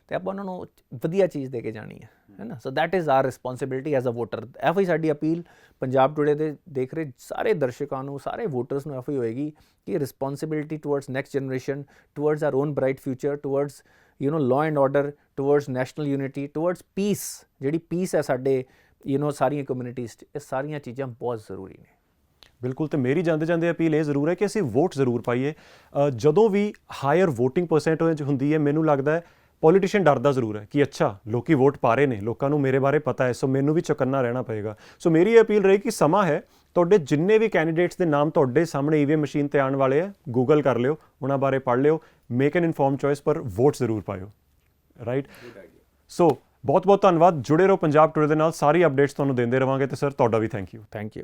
तो आप उन्होंने वधिया चीज़ दे के जानी है ना। So that is our responsibility as a voter. एफ ही साडी अपील पंजाब टुडे ਦੇ देख रहे सारे दर्शकों ਨੂੰ, ਸਾਰੇ ਵੋਟਰਸ ਨੂੰ एफ ही होएगी कि responsibility towards next generation, towards our own bright future, towards law and order, towards national unity, towards peace। ਜਿਹੜੀ ਪੀਸ ਹੈ ਸਾਡੇ ਸਾਰੀਆਂ ਕਮਿਊਨਿਟੀਜ਼ 'ਚ, ਇਹ ਸਾਰੀਆਂ ਚੀਜ਼ਾਂ ਬਹੁਤ ਜ਼ਰੂਰੀ ਨੇ। ਬਿਲਕੁਲ। ਤੇ ਮੇਰੀ ਜਾਂਦੇ ਜਾਂਦੇ ਅਪੀਲ ਇਹ ਜ਼ਰੂਰ ਹੈ ਕਿ ਅਸੀਂ ਵੋਟ ਜ਼ਰੂਰ ਪਾਈਏ। ਜਦੋਂ ਵੀ ਹਾਇਰ ਵੋਟਿੰਗ ਪਰਸੈਂਟੇਜ ਹੁੰਦੀ ਹੈ, ਮੈਨੂੰ ਲੱਗਦਾ ਹੈ ਪੋਲੀਟੀਸ਼ੀਅਨ ਡਰਦਾ ਜ਼ਰੂਰ ਹੈ ਕਿ ਅੱਛਾ ਲੋਕੀ ਵੋਟ ਪਾ ਰਹੇ ਨੇ, ਲੋਕਾਂ ਨੂੰ ਮੇਰੇ ਬਾਰੇ ਪਤਾ ਹੈ, ਸੋ ਮੈਨੂੰ ਵੀ ਚੌਕੰਨਾ ਰਹਿਣਾ ਪਏਗਾ। ਸੋ ਮੇਰੀ ਇਹ ਅਪੀਲ ਰਹੀ ਕਿ ਸਮਾਂ ਹੈ, ਤੁਹਾਡੇ ਜਿੰਨੇ ਵੀ ਕੈਂਡੀਡੇਟਸ ਦੇ ਨਾਮ ਤੁਹਾਡੇ ਸਾਹਮਣੇ ਈਵੀਐਮ ਮਸ਼ੀਨ ਤੇ ਆਉਣ ਵਾਲੇ ਆ, ਗੂਗਲ ਕਰ ਲਿਓ, ਉਹਨਾਂ ਬਾਰੇ ਪੜ੍ਹ ਲਿਓ, ਮੇਕ ਐਨ ਇਨਫੋਰਮ ਚੋਇਸ, ਪਰ ਵੋਟ ਜ਼ਰੂਰ ਪਾਇਓ, ਰਾਈਟ। ਸੋ ਬਹੁਤ ਬਹੁਤ ਧੰਨਵਾਦ, ਜੁੜੇ ਰਹੋ ਪੰਜਾਬ ਟੁਡੇ ਦੇ ਨਾਲ, ਸਾਰੀ ਅਪਡੇਟਸ ਤੁਹਾਨੂੰ ਦਿੰਦੇ ਰਵਾਂਗੇ। ਤੇ ਸਰ ਤੁਹਾਡਾ ਵੀ ਥੈਂਕ ਯੂ। Thank you.